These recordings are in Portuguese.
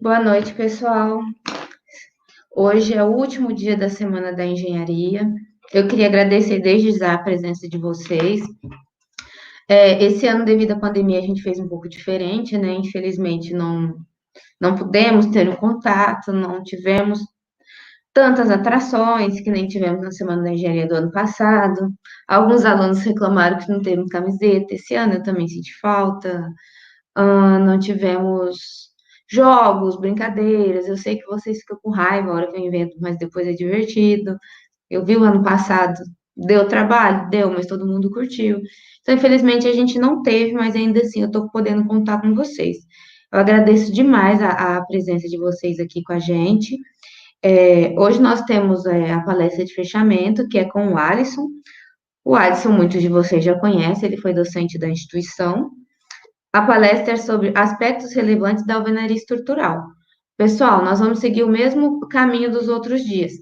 Boa noite, pessoal. Hoje é o último dia da Semana da Engenharia. Eu queria agradecer desde já a presença de vocês. Esse ano, devido à pandemia, a gente fez um pouco diferente, né? Infelizmente, não pudemos ter um contato, não tivemos tantas atrações que nem tivemos na Semana da Engenharia do ano passado. Alguns alunos reclamaram que não teve camiseta. Esse ano eu também senti falta. Não tivemos jogos, brincadeiras. Eu sei que vocês ficam com raiva a hora que eu invento, mas depois é divertido. Eu vi o ano passado, deu trabalho? Deu, mas todo mundo curtiu. Então, infelizmente, a gente não teve, mas ainda assim eu estou podendo contar com vocês. Eu agradeço demais a presença de vocês aqui com a gente. Hoje nós temos a palestra de fechamento, que é com o Alisson. O Alisson, muitos de vocês já conhecem, ele foi docente da instituição. A palestra é sobre aspectos relevantes da alvenaria estrutural. Pessoal, nós vamos seguir o mesmo caminho dos outros dias.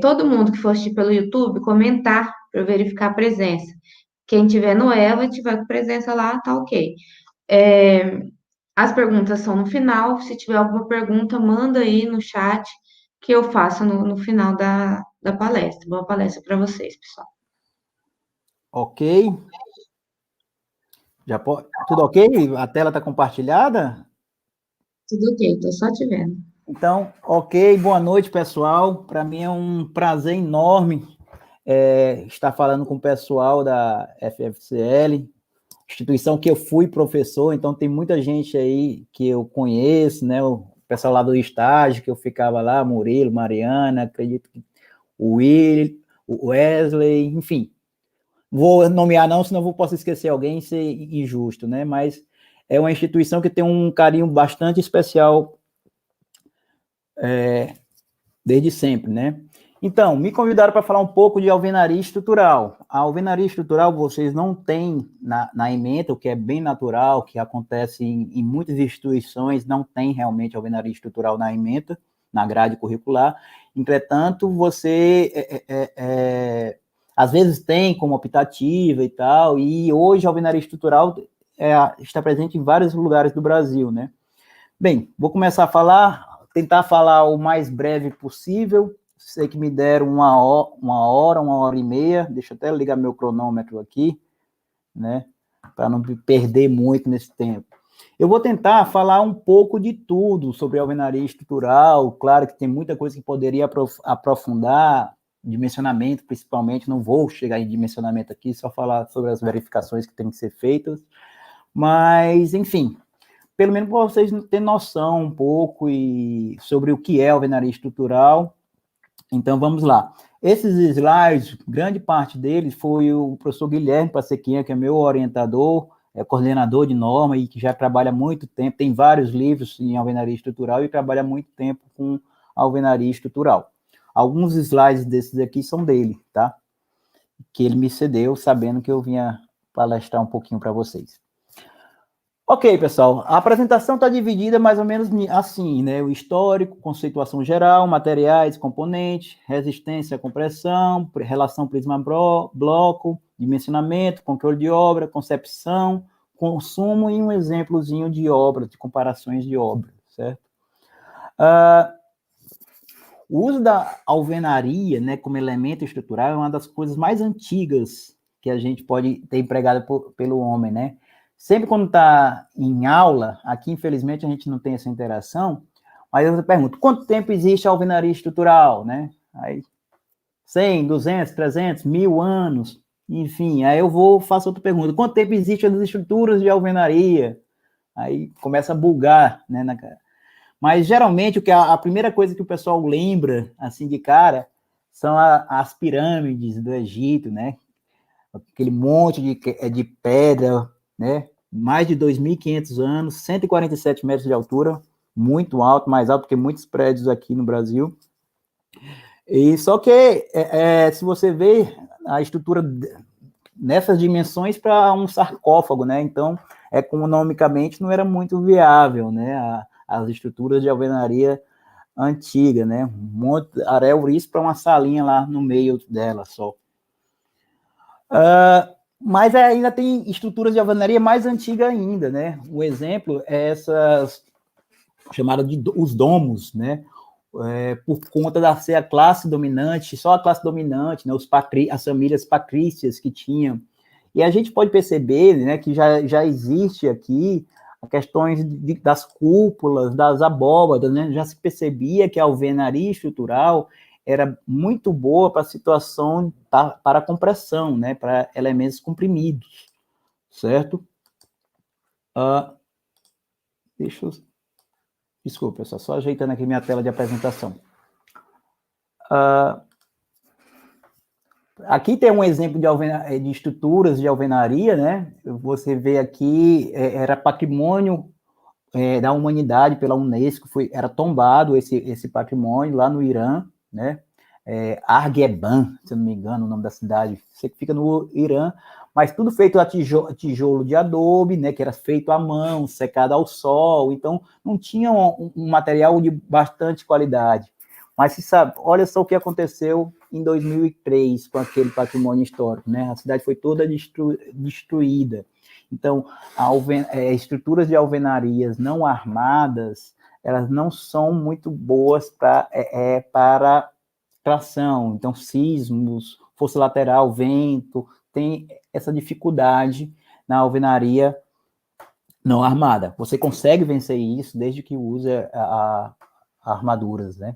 Todo mundo que for assistir pelo YouTube, comentar para eu verificar a presença. Quem tiver no Ela, tiver com presença lá, tá ok. É, as perguntas são no final. Se tiver alguma pergunta, manda aí no chat que eu faço no final da palestra. Boa palestra para vocês, pessoal. Ok, tudo ok? A tela está compartilhada? Tudo ok, tô só te vendo. Então, ok, boa noite, pessoal. Para mim é um prazer enorme estar falando com o pessoal da FFCL, instituição que eu fui professor, então tem muita gente aí que eu conheço, né? O pessoal lá do estágio, que eu ficava lá, Murilo, Mariana, acredito que o Will, o Wesley, enfim. Vou nomear não, senão eu posso esquecer alguém e ser injusto, né? Mas é uma instituição que tem um carinho bastante especial desde sempre, né? Então, me convidaram para falar um pouco de alvenaria estrutural. A alvenaria estrutural vocês não têm na ementa, o que é bem natural, que acontece em muitas instituições, não tem realmente alvenaria estrutural na ementa, na grade curricular. Entretanto, você às vezes tem como optativa e tal, e hoje a alvenaria estrutural está presente em vários lugares do Brasil, né? Bem, vou começar a tentar falar o mais breve possível. Sei que me deram uma hora e meia. Deixa eu até ligar meu cronômetro aqui, né? Para não me perder muito nesse tempo. Eu vou tentar falar um pouco de tudo sobre alvenaria estrutural. Claro que tem muita coisa que poderia aprofundar, dimensionamento principalmente. Não vou chegar em dimensionamento aqui, só falar sobre as verificações que têm que ser feitas. Mas, enfim, pelo menos para vocês terem noção um pouco sobre o que é alvenaria estrutural. Então, vamos lá. Esses slides, grande parte deles foi o professor Guilherme Passequinha, que é meu orientador, é coordenador de norma e que já trabalha há muito tempo, tem vários livros em alvenaria estrutural e trabalha há muito tempo com alvenaria estrutural. Alguns slides desses aqui são dele, tá? Que ele me cedeu, sabendo que eu vinha palestrar um pouquinho para vocês. Ok, pessoal, a apresentação está dividida mais ou menos assim, né? O histórico, conceituação geral, materiais, componentes, resistência à compressão, relação prisma-bloco, dimensionamento, controle de obra, concepção, consumo e um exemplozinho de obra, de comparações de obra, certo? O uso da alvenaria, né, como elemento estrutural é uma das coisas mais antigas que a gente pode ter empregado pelo homem, né? Sempre quando está em aula, aqui infelizmente a gente não tem essa interação, mas eu pergunto, quanto tempo existe a alvenaria estrutural, né? Aí, 100, 200, 300, 1000 anos, enfim, aí faço outra pergunta, quanto tempo existem as estruturas de alvenaria? Aí começa a bugar, né, mas geralmente a primeira coisa que o pessoal lembra, assim, de cara, são as pirâmides do Egito, né? Aquele monte de pedra, né? Mais de 2.500 anos, 147 metros de altura, muito alto, mais alto que muitos prédios aqui no Brasil. E só que, se você vê a estrutura nessas dimensões para um sarcófago, né? Então, economicamente não era muito viável, né? As estruturas de alvenaria antiga, né? Um monte de areia para uma salinha lá no meio dela só. Mas ainda tem estruturas de alvenaria mais antiga ainda, né? Um exemplo é essas chamada de os domos, né? Por conta de ser a classe dominante, só a classe dominante, né? As famílias patrícias que tinham. E a gente pode perceber, né, que já existe aqui questões das cúpulas, das abóbadas, né? Já se percebia que a alvenaria estrutural era muito boa para a situação, para a compressão, né? Para elementos comprimidos, certo? Deixa eu... Desculpa, pessoal, só ajeitando aqui minha tela de apresentação. Aqui tem um exemplo de estruturas de alvenaria, né? Você vê aqui, era patrimônio da humanidade pela Unesco, era tombado esse patrimônio lá no Irã, né? Argeban, se eu não me engano, o nome da cidade, sei que fica no Irã, mas tudo feito a tijolo de adobe, né? Que era feito à mão, secado ao sol, então não tinha um material de bastante qualidade. Mas se sabe, olha só o que aconteceu em 2003 com aquele patrimônio histórico, né? A cidade foi toda destruída. Então, estruturas de alvenarias não armadas, elas não são muito boas para tração. Então, sismos, força lateral, vento, tem essa dificuldade na alvenaria não armada. Você consegue vencer isso desde que use armaduras, né?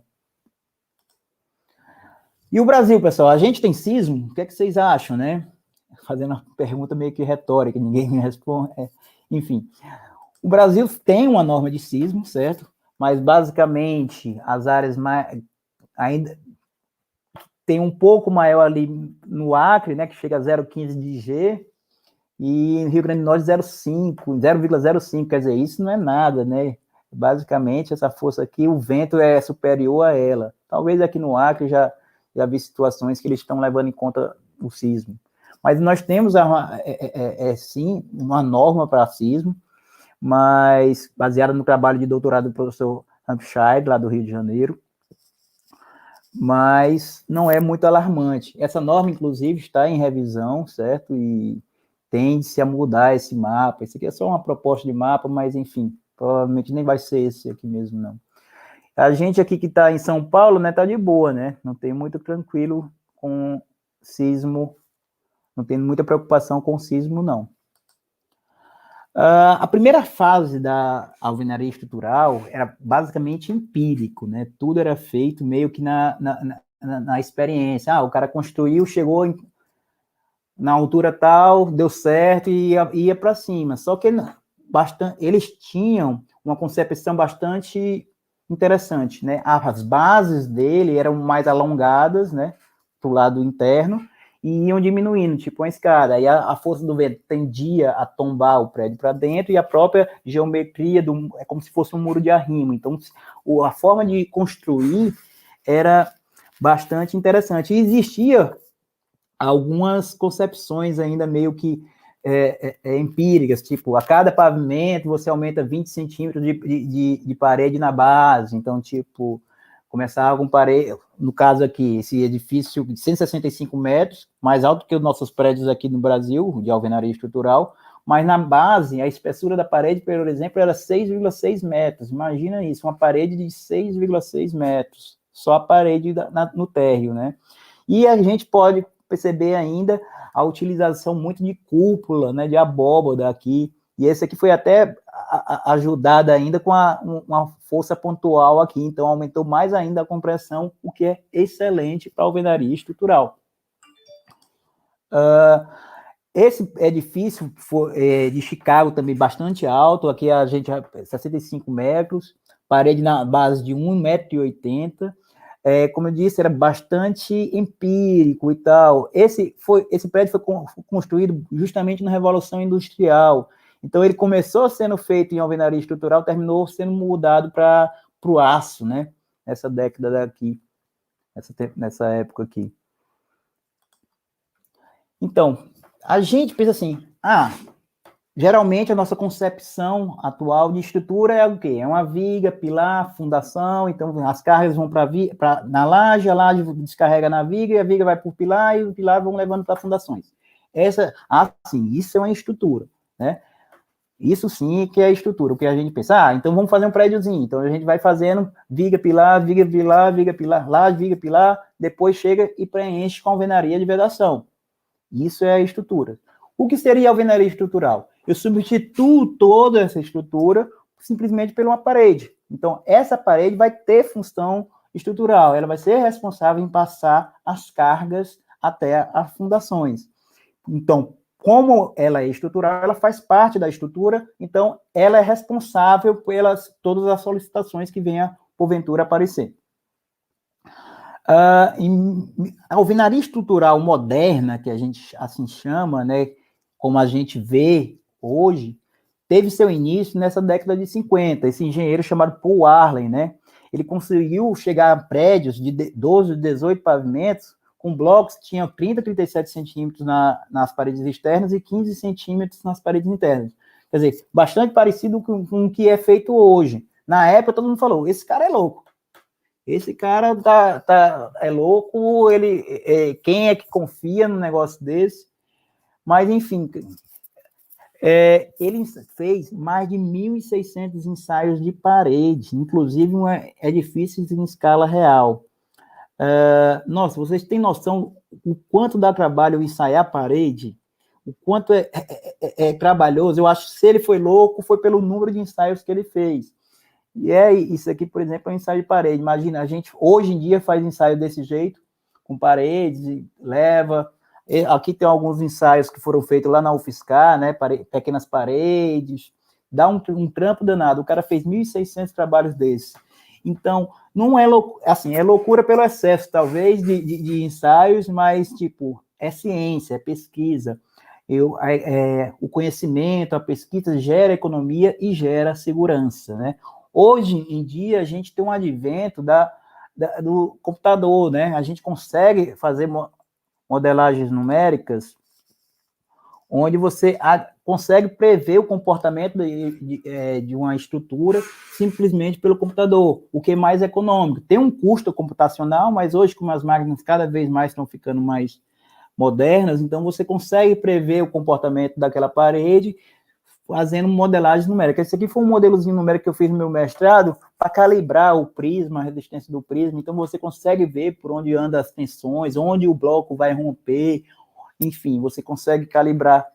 E o Brasil, pessoal, a gente tem sismo? O que é que vocês acham, né? Fazendo uma pergunta meio que retórica, ninguém me responde. Enfim, o Brasil tem uma norma de sismo, certo? Mas, basicamente, as áreas ainda tem um pouco maior ali no Acre, né, que chega a 0,15 de G, e no Rio Grande do Norte 0,05, quer dizer, isso não é nada, né? Basicamente, essa força aqui, o vento é superior a ela. Talvez aqui no Acre já vi situações que eles estão levando em conta o sismo. Mas nós temos, sim, uma norma para sismo, mas baseada no trabalho de doutorado do professor Hampshire, lá do Rio de Janeiro, mas não é muito alarmante. Essa norma, inclusive, está em revisão, certo? E tende-se a mudar esse mapa. Esse aqui é só uma proposta de mapa, mas, enfim, provavelmente nem vai ser esse aqui mesmo, não. A gente aqui que está em São Paulo, né, tá de boa, né? Não tem muito tranquilo com sismo, não tem muita preocupação com sismo, não. A primeira fase da alvenaria estrutural era basicamente empírico, né? Tudo era feito meio que na experiência. O cara construiu, chegou na altura tal, deu certo e ia para cima. Só que eles tinham uma concepção bastante interessante, né? As bases dele eram mais alongadas, né? Para o lado interno, e iam diminuindo, tipo uma escada. Aí a força do vento tendia a tombar o prédio para dentro, e a própria geometria é como se fosse um muro de arrimo. Então, a forma de construir era bastante interessante. E existia algumas concepções ainda meio que empíricas, tipo, a cada pavimento você aumenta 20 centímetros de parede na base. Então, tipo, começar com parede, no caso aqui, esse edifício de 165 metros, mais alto que os nossos prédios aqui no Brasil, de alvenaria estrutural, mas na base, a espessura da parede, por exemplo, era 6,6 metros. Imagina isso, uma parede de 6,6 metros, só a parede no térreo, né? E a gente pode perceber ainda a utilização muito de cúpula, né, de abóbada aqui, e esse aqui foi até ajudada ainda com uma força pontual aqui, então aumentou mais ainda a compressão, o que é excelente para a alvenaria estrutural. Esse edifício de Chicago também bastante alto, aqui a gente 65 metros, parede na base de 1,80 m, como eu disse, era bastante empírico e tal. Esse prédio foi construído justamente na Revolução Industrial. Então, ele começou sendo feito em alvenaria estrutural, terminou sendo mudado para o aço, né? Nessa década daqui, nessa época aqui. Então, a gente pensa assim, geralmente a nossa concepção atual de estrutura é o quê? É uma viga, pilar, fundação, então as cargas vão na laje, a laje descarrega na viga, e a viga vai para o pilar, e o pilar vão levando para fundações. Isso é uma estrutura, né? Isso sim que é a estrutura, o que a gente pensa, então vamos fazer um prédiozinho, então a gente vai fazendo viga, pilar, viga, pilar, viga, pilar, lá, viga, pilar, depois chega e preenche com alvenaria de vedação. Isso é a estrutura. O que seria a alvenaria estrutural? Eu substituo toda essa estrutura simplesmente por uma parede. Então, essa parede vai ter função estrutural, ela vai ser responsável em passar as cargas até as fundações. Então, como ela é estrutural, ela faz parte da estrutura, então ela é responsável pelas todas as solicitações que venham, porventura, aparecer. A alvenaria estrutural moderna, que a gente assim chama, né, como a gente vê hoje, teve seu início nessa década de 50. Esse engenheiro chamado Paul Arlen, né, ele conseguiu chegar a prédios de 12, 18 pavimentos com blocos que tinham 30, 37 centímetros nas paredes externas e 15 centímetros nas paredes internas. Quer dizer, bastante parecido com o que é feito hoje. Na época, todo mundo falou, esse cara é louco. Esse cara é louco, quem é que confia num negócio desse? Mas, enfim, ele fez mais de 1.600 ensaios de parede, inclusive edifícios em escala real. Nossa, vocês têm noção o quanto dá trabalho ensaiar parede? O quanto é trabalhoso? Eu acho que se ele foi louco, foi pelo número de ensaios que ele fez. E isso aqui, por exemplo, é um ensaio de parede. Imagina, a gente hoje em dia faz ensaio desse jeito, com paredes, leva. Aqui tem alguns ensaios que foram feitos lá na UFSCar, né? Pequenas paredes. Dá um trampo danado. O cara fez 1.600 trabalhos desses. Então, não é assim, é loucura pelo excesso, talvez, de ensaios, mas, tipo, é ciência, é pesquisa. O conhecimento, a pesquisa gera economia e gera segurança, né? Hoje em dia, a gente tem um advento do computador, né? A gente consegue fazer modelagens numéricas onde você consegue prever o comportamento de uma estrutura simplesmente pelo computador, o que é mais econômico. Tem um custo computacional, mas hoje, como as máquinas cada vez mais estão ficando mais modernas, então você consegue prever o comportamento daquela parede fazendo modelagem numérica. Esse aqui foi um modelozinho numérico que eu fiz no meu mestrado para calibrar o prisma, a resistência do prisma. Então, você consegue ver por onde andam as tensões, onde o bloco vai romper. Enfim, você consegue calibrar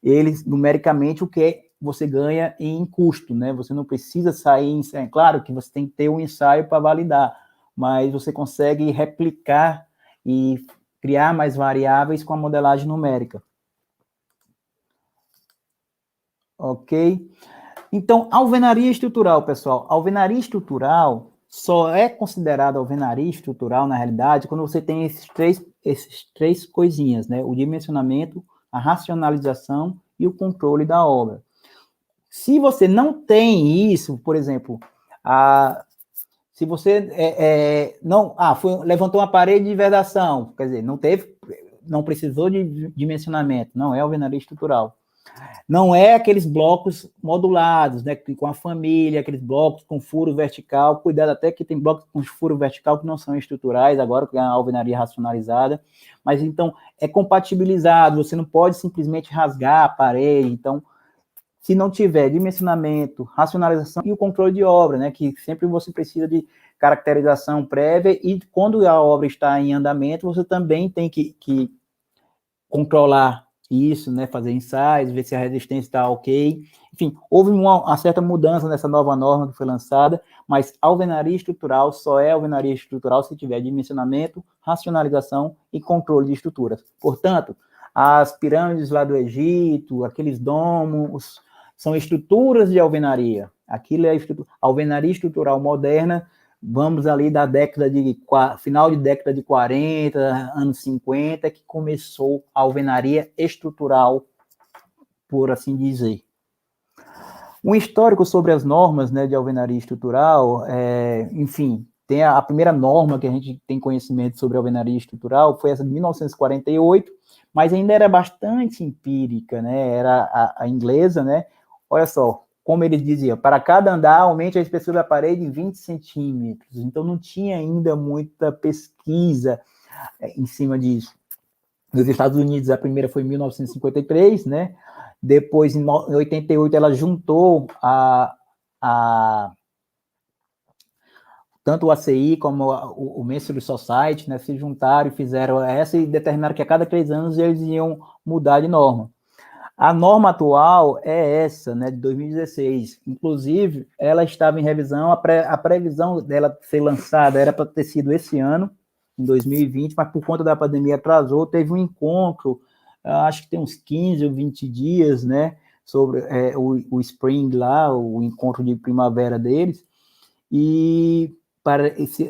eles numericamente, o que você ganha em custo, né? Você não precisa sair em ensaio. Claro que você tem que ter um ensaio para validar, mas você consegue replicar e criar mais variáveis com a modelagem numérica. Ok? Então, alvenaria estrutural, pessoal. Alvenaria estrutural só é considerada alvenaria estrutural, na realidade, quando você tem esses três coisinhas, né? O dimensionamento, a racionalização e o controle da obra. Se você não tem isso, por exemplo, se você levantou uma parede de vedação, quer dizer, não precisou de dimensionamento, não é alvenaria estrutural. Não é aqueles blocos modulados, né, com a família, aqueles blocos com furo vertical, cuidado até que tem blocos com furo vertical que não são estruturais, agora com a alvenaria racionalizada, mas então é compatibilizado, você não pode simplesmente rasgar a parede, então se não tiver dimensionamento, racionalização e o controle de obra, né, que sempre você precisa de caracterização prévia e quando a obra está em andamento, você também tem que controlar isso, né, fazer ensaios, ver se a resistência está ok. Enfim, houve uma certa mudança nessa nova norma que foi lançada, mas alvenaria estrutural só é alvenaria estrutural se tiver dimensionamento, racionalização e controle de estruturas. Portanto, as pirâmides lá do Egito, aqueles domos, são estruturas de alvenaria. Aquilo é alvenaria estrutural moderna. Vamos ali da final de década de 40, anos 50, que começou a alvenaria estrutural, por assim dizer. Um histórico sobre as normas, né, de alvenaria estrutural, enfim, tem a primeira norma que a gente tem conhecimento sobre alvenaria estrutural, foi essa de 1948, mas ainda era bastante empírica, né, era a inglesa, né, olha só, como ele dizia, para cada andar, aumente a espessura da parede em 20 centímetros. Então, não tinha ainda muita pesquisa em cima disso. Nos Estados Unidos, a primeira foi em 1953, né? Depois, em 88, ela juntou tanto o ACI como o Mastery Society, né, se juntaram e fizeram essa e determinaram que a cada 3 anos eles iam mudar de norma. A norma atual é essa, né, de 2016. Inclusive, ela estava em revisão, a previsão dela ser lançada era para ter sido esse ano, em 2020, mas por conta da pandemia atrasou, teve um encontro, acho que tem uns 15 ou 20 dias, né, sobre o Spring lá, o encontro de primavera deles, e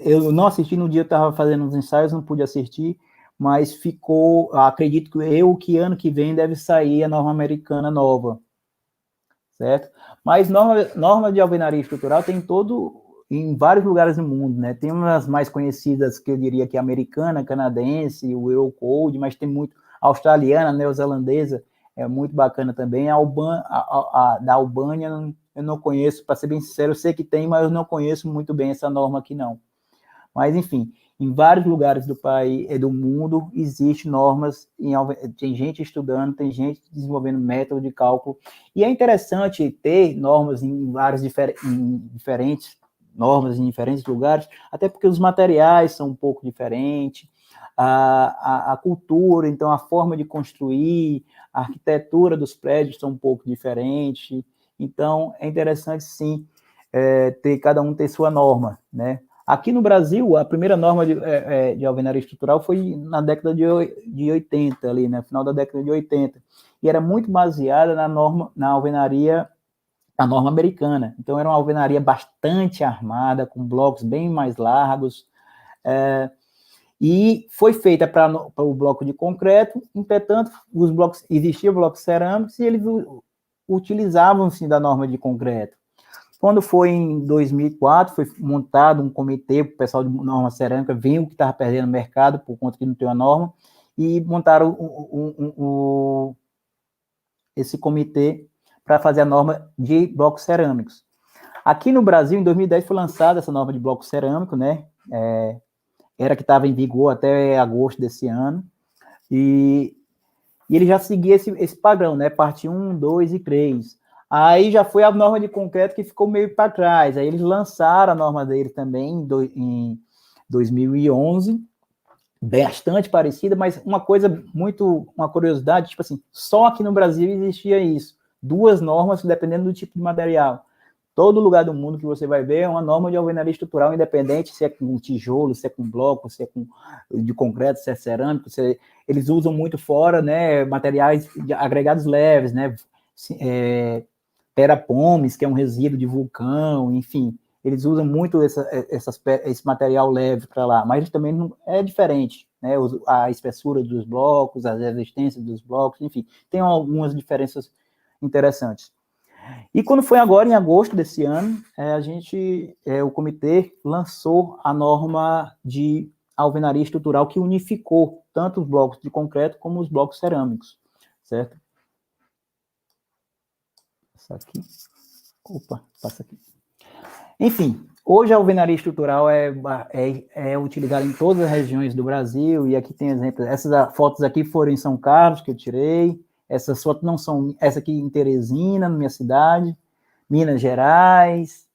eu não assisti no dia, eu estava fazendo uns ensaios, não pude assistir, mas ficou, acredito que ano que vem deve sair a norma americana nova, certo? Mas norma de alvenaria estrutural tem em vários lugares do mundo, né? Tem umas mais conhecidas que eu diria que é americana, canadense, o Eurocode, mas tem muito australiana, neozelandesa, é muito bacana também. Da Albânia eu não conheço, para ser bem sincero, eu sei que tem, mas eu não conheço muito bem essa norma aqui não. Mas, enfim, em vários lugares do país e do mundo existe normas, tem gente estudando, tem gente desenvolvendo método de cálculo, e é interessante ter normas em diferentes normas em diferentes lugares, até porque os materiais são um pouco diferentes, a cultura, então a forma de construir, a arquitetura dos prédios são um pouco diferentes, então é interessante sim ter cada um ter sua norma, né? Aqui no Brasil, a primeira norma de alvenaria estrutural foi na década de 80, ali, né, final da década de 80, e era muito baseada na norma americana. Então, era uma alvenaria bastante armada, com blocos bem mais largos, e foi feita para o bloco de concreto, entretanto, existiam blocos cerâmicos e eles utilizavam-se da norma de concreto. Quando foi em 2004, foi montado um comitê, o pessoal de norma cerâmica viu que estava perdendo o mercado por conta que não tem uma norma, e montaram esse comitê para fazer a norma de blocos cerâmicos. Aqui no Brasil, em 2010, foi lançada essa norma de bloco cerâmico, né? Era que estava em vigor até agosto desse ano, e ele já seguia esse padrão, né? Parte 1, 2 e 3. Aí já foi a norma de concreto que ficou meio para trás. Aí eles lançaram a norma deles também em 2011, bastante parecida, mas uma curiosidade, tipo assim, só aqui no Brasil existia isso. 2 normas, dependendo do tipo de material. Todo lugar do mundo que você vai ver é uma norma de alvenaria estrutural independente, se é com tijolo, se é com bloco, se é de concreto, se é cerâmico, eles usam muito fora, né, materiais agregados leves, né, terapomes, que é um resíduo de vulcão, enfim, eles usam muito esse material leve para lá, mas também não, é diferente, né, a espessura dos blocos, as resistências dos blocos, enfim, tem algumas diferenças interessantes. E quando foi agora, em agosto desse ano, o comitê lançou a norma de alvenaria estrutural que unificou tanto os blocos de concreto como os blocos cerâmicos, certo? Passa aqui. Opa, passa aqui. Enfim, hoje a alvenaria estrutural é utilizada em todas as regiões do Brasil, e aqui tem exemplos. Essas fotos aqui foram em São Carlos, que eu tirei. Essas fotos não são... Essa aqui em Teresina, na minha cidade. Minas Gerais,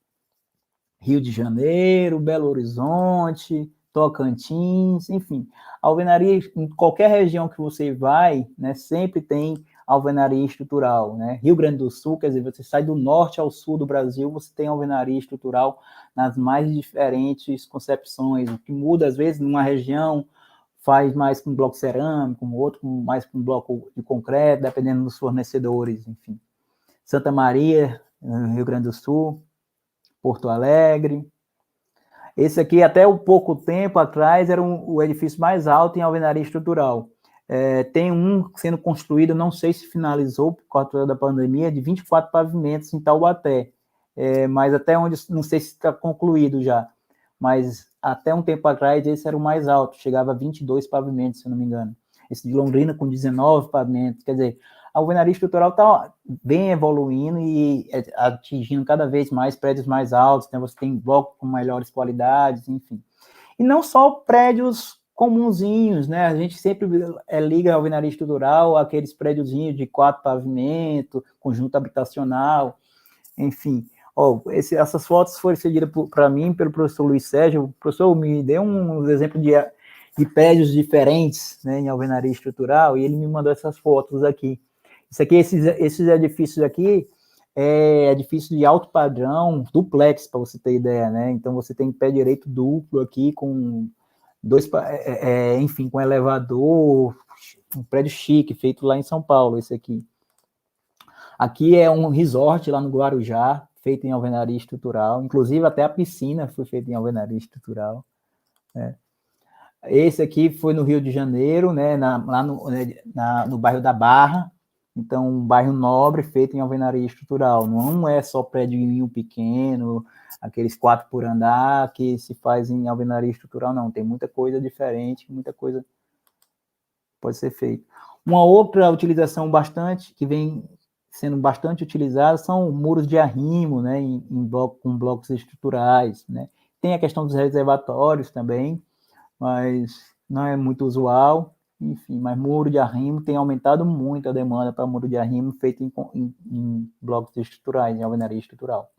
Rio de Janeiro, Belo Horizonte, Tocantins, enfim. Alvenaria, em qualquer região que você vai, né, sempre tem alvenaria estrutural, né? Rio Grande do Sul, quer dizer, você sai do norte ao sul do Brasil, você tem alvenaria estrutural nas mais diferentes concepções. O que muda, às vezes, numa região faz mais com bloco cerâmico, outro mais com bloco de concreto, dependendo dos fornecedores, enfim. Santa Maria, Rio Grande do Sul, Porto Alegre. Esse aqui, até um pouco tempo atrás, era o edifício mais alto em alvenaria estrutural. Tem um sendo construído, não sei se finalizou por causa da pandemia, de 24 pavimentos em Taubaté. Mas até onde, não sei se está concluído já. Mas até um tempo atrás, esse era o mais alto, chegava a 22 pavimentos, se eu não me engano. Esse de Londrina com 19 pavimentos, quer dizer, a alvenaria estrutural está bem evoluindo e atingindo cada vez mais prédios mais altos, né? Você tem blocos com melhores qualidades, enfim. E não só prédios comunzinhos, né? A gente sempre liga a alvenaria estrutural àqueles prédiozinhos de 4 pavimentos, conjunto habitacional, enfim. Essas fotos foram cedidas para mim pelo professor Luiz Sérgio. O professor me deu um exemplo de prédios diferentes, né, em alvenaria estrutural, e ele me mandou essas fotos aqui. Isso aqui, esses edifícios aqui, edifício de alto padrão, duplex, para você ter ideia, né? Então, você tem pé direito duplo aqui, com enfim, com elevador, um prédio chique, feito lá em São Paulo, esse aqui. Aqui é um resort lá no Guarujá, feito em alvenaria estrutural, inclusive até a piscina foi feita em alvenaria estrutural, né? Esse aqui foi no Rio de Janeiro, né, lá no bairro da Barra, então um bairro nobre feito em alvenaria estrutural, não é só prédio pequeno, aqueles 4 por andar que se faz em alvenaria estrutural, não, tem muita coisa diferente, muita coisa pode ser feita. Uma outra utilização que vem sendo bastante utilizada são muros de arrimo, né, com blocos estruturais, né. Tem a questão dos reservatórios também, mas não é muito usual, enfim, mas muro de arrimo tem aumentado muito a demanda para muro de arrimo feito em blocos estruturais, em alvenaria estrutural.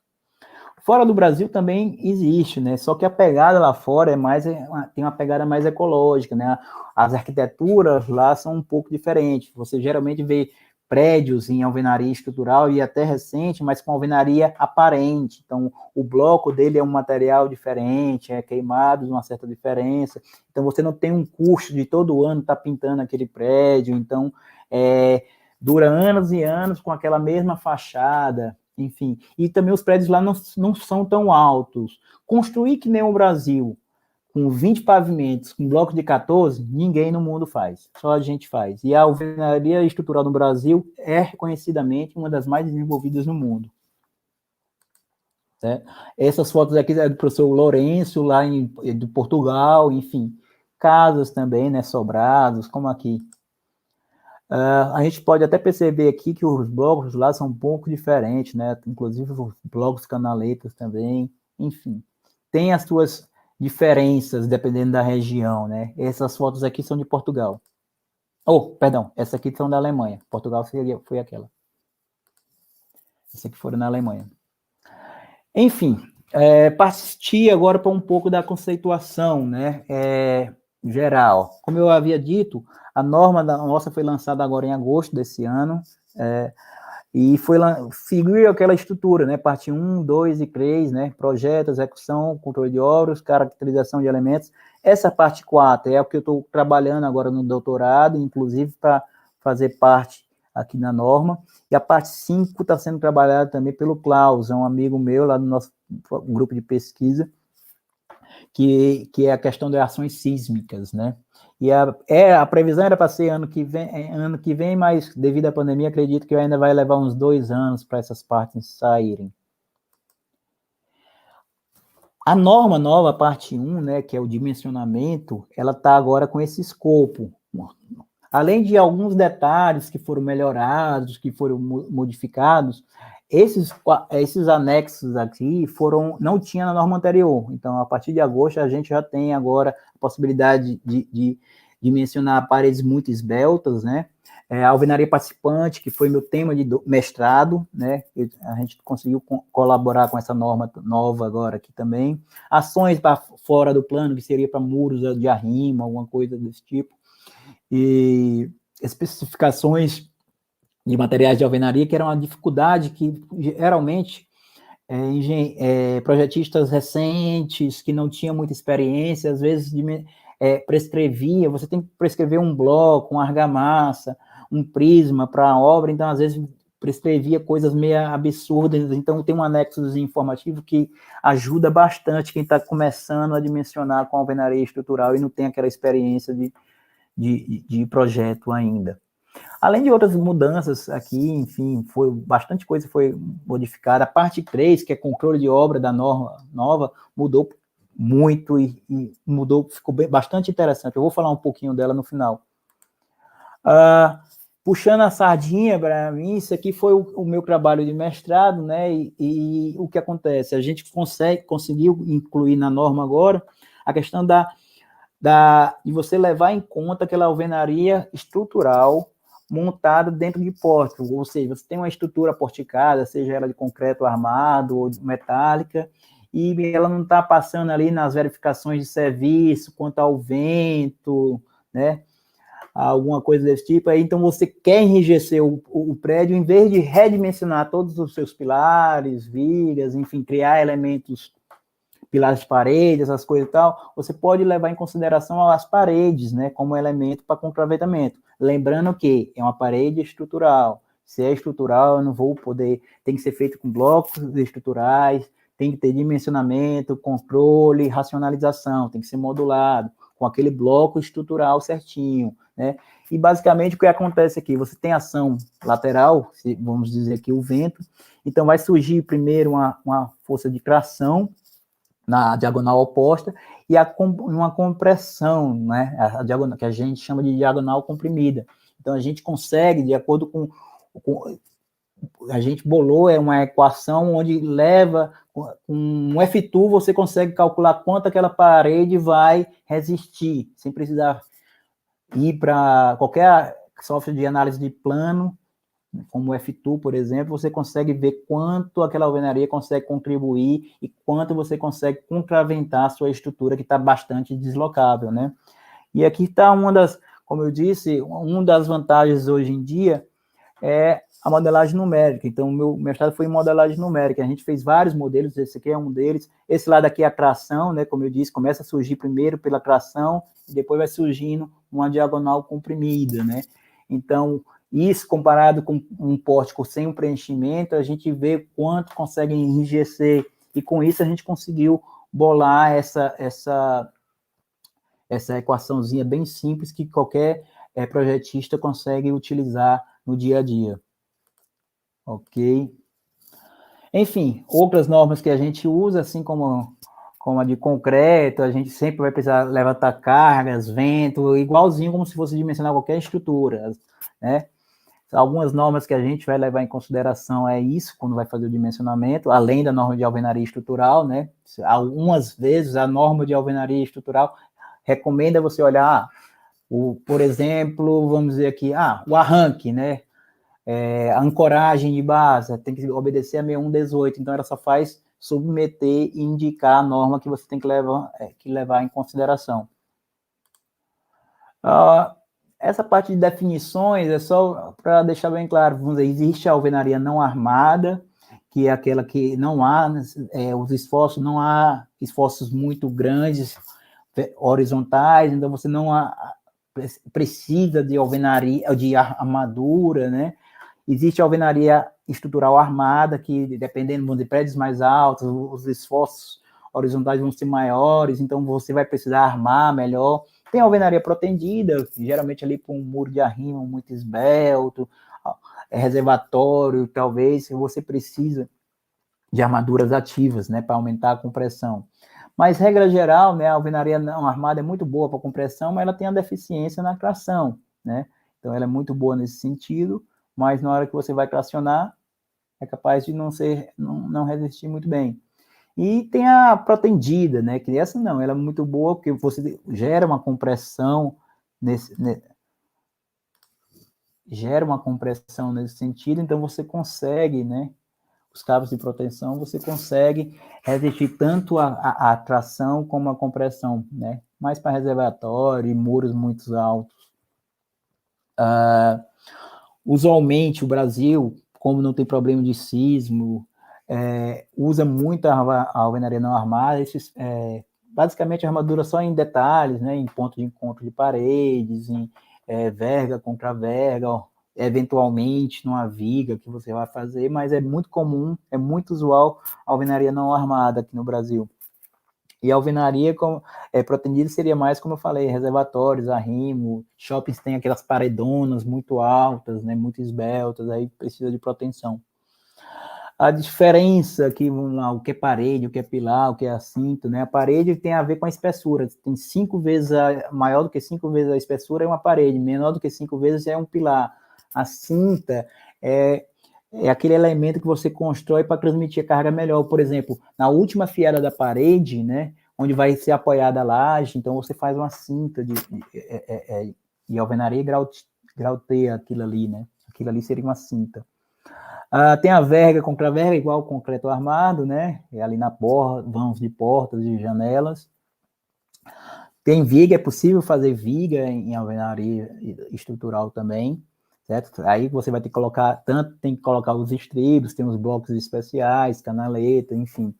Fora do Brasil também existe, né? Só que a pegada lá fora tem uma pegada mais ecológica, né? As arquiteturas lá são um pouco diferentes. Você geralmente vê prédios em alvenaria estrutural e até recente, mas com alvenaria aparente. Então, o bloco dele é um material diferente, é queimado de uma certa diferença. Então, você não tem um custo de todo ano estar pintando aquele prédio. Então, dura anos e anos com aquela mesma fachada, enfim. E também os prédios lá não são tão altos. Construir que nem o Brasil, com 20 pavimentos, com bloco de 14, ninguém no mundo faz, só a gente faz. E a alvenaria estrutural no Brasil é reconhecidamente uma das mais desenvolvidas no mundo. Certo? Essas fotos aqui é do professor Lourenço, lá de Portugal, enfim. Casas também, né, sobrados, como aqui. A gente pode até perceber aqui que os blocos lá são um pouco diferentes, né? Inclusive os blocos canaletas também, enfim. Tem as suas diferenças dependendo da região, né? Essas fotos aqui são de Portugal. Perdão, essas aqui são da Alemanha. Portugal foi aquela. Essas aqui foram na Alemanha. Enfim, partir agora para um pouco da conceituação, né? Geral. Como eu havia dito, a norma da nossa foi lançada agora em agosto desse ano, e seguiu aquela estrutura, né? Parte 1, 2 e 3, né? Projeto, execução, controle de obras, caracterização de elementos. Essa parte 4 é o que eu estou trabalhando agora no doutorado, inclusive para fazer parte aqui na norma. E a parte 5 está sendo trabalhada também pelo Klaus, é um amigo meu lá do nosso grupo de pesquisa, que é a questão das ações sísmicas, né? E a previsão era para ser ano que vem, mas devido à pandemia, acredito que ainda vai levar uns 2 anos para essas partes saírem. A norma nova, parte 1, né, que é o dimensionamento, ela está agora com esse escopo. Além de alguns detalhes que foram melhorados, que foram modificados, esses anexos aqui não tinha na norma anterior. Então, a partir de agosto, a gente já tem agora a possibilidade de dimensionar paredes muito esbeltas, né? A alvenaria participante, que foi meu tema de mestrado, né? A gente conseguiu colaborar com essa norma nova agora aqui também. Ações para fora do plano, que seria para muros de arrimo, alguma coisa desse tipo. E especificações de materiais de alvenaria, que era uma dificuldade que, geralmente, projetistas recentes, que não tinham muita experiência, às vezes prescrevia, você tem que prescrever um bloco, uma argamassa, um prisma para a obra, então, às vezes, prescrevia coisas meio absurdas, então tem um anexo informativo que ajuda bastante quem está começando a dimensionar com alvenaria estrutural e não tem aquela experiência de projeto ainda. Além de outras mudanças aqui, enfim, bastante coisa foi modificada. A parte 3, que é controle de obra da norma nova, mudou muito e mudou, ficou bastante interessante. Eu vou falar um pouquinho dela no final. Puxando a sardinha para mim, isso aqui foi o meu trabalho de mestrado, né? E o que acontece? A gente conseguiu incluir na norma agora a questão de você levar em conta aquela alvenaria estrutural montada dentro de pórtico, ou seja, você tem uma estrutura porticada, seja ela de concreto armado ou metálica, e ela não está passando ali nas verificações de serviço quanto ao vento, né? Alguma coisa desse tipo, aí então você quer enrijecer o prédio, em vez de redimensionar todos os seus pilares, vigas, enfim, criar elementos, pilares de parede, essas coisas e tal, você pode levar em consideração as paredes, né, como elemento para concretamento. Lembrando que é uma parede estrutural. Se é estrutural, eu não vou poder, tem que ser feito com blocos estruturais, tem que ter dimensionamento, controle, racionalização, tem que ser modulado, com aquele bloco estrutural certinho, né? E basicamente o que acontece aqui, você tem ação lateral, vamos dizer aqui o vento, então vai surgir primeiro uma força de tração na diagonal oposta e uma compressão, né? A diagonal, que a gente chama de diagonal comprimida. Então a gente consegue, de acordo com a gente bolou uma equação onde leva com um F2 você consegue calcular quanto aquela parede vai resistir, sem precisar ir para qualquer software de análise de plano, como o F2, por exemplo, você consegue ver quanto aquela alvenaria consegue contribuir e quanto você consegue contraventar a sua estrutura que está bastante deslocável, né? E aqui está como eu disse, uma das vantagens hoje em dia é a modelagem numérica. Então, o meu mestrado foi em modelagem numérica. A gente fez vários modelos, esse aqui é um deles. Esse lado aqui é a tração, né? Como eu disse, começa a surgir primeiro pela tração e depois vai surgindo uma diagonal comprimida, né? Então, isso comparado com um pórtico sem um preenchimento, a gente vê quanto consegue enrijecer. E com isso a gente conseguiu bolar essa equaçãozinha bem simples que qualquer projetista consegue utilizar no dia a dia. Ok? Enfim, outras normas que a gente usa, assim como a de concreto, a gente sempre vai precisar levantar cargas, vento, igualzinho como se fosse dimensionar qualquer estrutura, né? Algumas normas que a gente vai levar em consideração é isso, quando vai fazer o dimensionamento, além da norma de alvenaria estrutural, né? Algumas vezes a norma de alvenaria estrutural recomenda você olhar, por exemplo, vamos dizer aqui, o arranque, né? A ancoragem de base, tem que obedecer a 6118, então ela só faz submeter e indicar a norma que você tem que levar em consideração. Essa parte de definições é só para deixar bem claro, vamos dizer, existe a alvenaria não armada, que é aquela que não há os esforços, não há esforços muito grandes, horizontais, então você não precisa de alvenaria, de armadura, né? Existe a alvenaria estrutural armada, que dependendo de prédios mais altos, os esforços horizontais vão ser maiores, então você vai precisar armar melhor. Tem a alvenaria protendida, geralmente ali para um muro de arrimo muito esbelto, reservatório, talvez, você precisa de armaduras ativas, né, para aumentar a compressão. Mas, regra geral, né, a alvenaria não armada é muito boa para compressão, mas ela tem a deficiência na tração, né? Então, ela é muito boa nesse sentido, mas na hora que você vai tracionar, é capaz de não resistir muito bem. E tem a protendida, né? Que essa não, ela é muito boa, porque você gera uma compressão gera uma compressão nesse sentido, então você consegue, né? Os cabos de proteção, você consegue resistir tanto a tração como a compressão, né? Mais para reservatório e muros muito altos. Usualmente, o Brasil, como não tem problema de sismo, usa muito a alvenaria não armada, basicamente a armadura só em detalhes, né, em ponto de encontro de paredes, em verga contra verga, eventualmente numa viga que você vai fazer, mas é muito comum, é muito usual a alvenaria não armada aqui no Brasil. E a alvenaria protendida seria mais, como eu falei, reservatórios, arrimo, shoppings tem aquelas paredonas muito altas, né, muito esbeltas, aí precisa de proteção. A diferença aqui, vamos lá, o que é parede, o que é pilar, o que é assinto, né? A parede tem a ver com a espessura, tem 5 vezes, maior do que 5 vezes a espessura é uma parede, menor do que 5 vezes é um pilar. A cinta é aquele elemento que você constrói para transmitir a carga melhor. Por exemplo, na última fiada da parede, né, onde vai ser apoiada a laje, então você faz uma cinta de alvenaria e grauteia aquilo ali, né? Aquilo ali seria uma cinta. Tem a verga, contraverga, igual o concreto armado, né? É ali na porta, vãos de portas e janelas. Tem viga, é possível fazer viga em alvenaria estrutural também, certo? Aí você vai ter que colocar, tem que colocar os estribos, tem os blocos especiais, canaleta, enfim.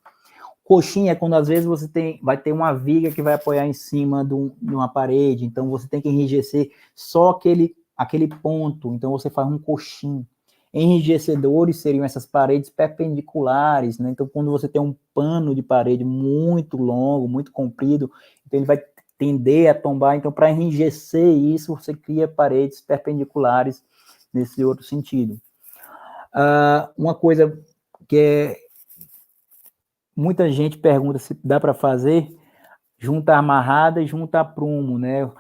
Coxinha é quando às vezes você vai ter uma viga que vai apoiar em cima de uma parede, então você tem que enrijecer só aquele ponto, então você faz um coxim. Enrijecedores seriam essas paredes perpendiculares, né? Então quando você tem um pano de parede muito longo, muito comprido, então ele vai tender a tombar, então para enrijecer isso, você cria paredes perpendiculares nesse outro sentido. Uma coisa que muita gente pergunta se dá para fazer junta amarrada e junta prumo, né?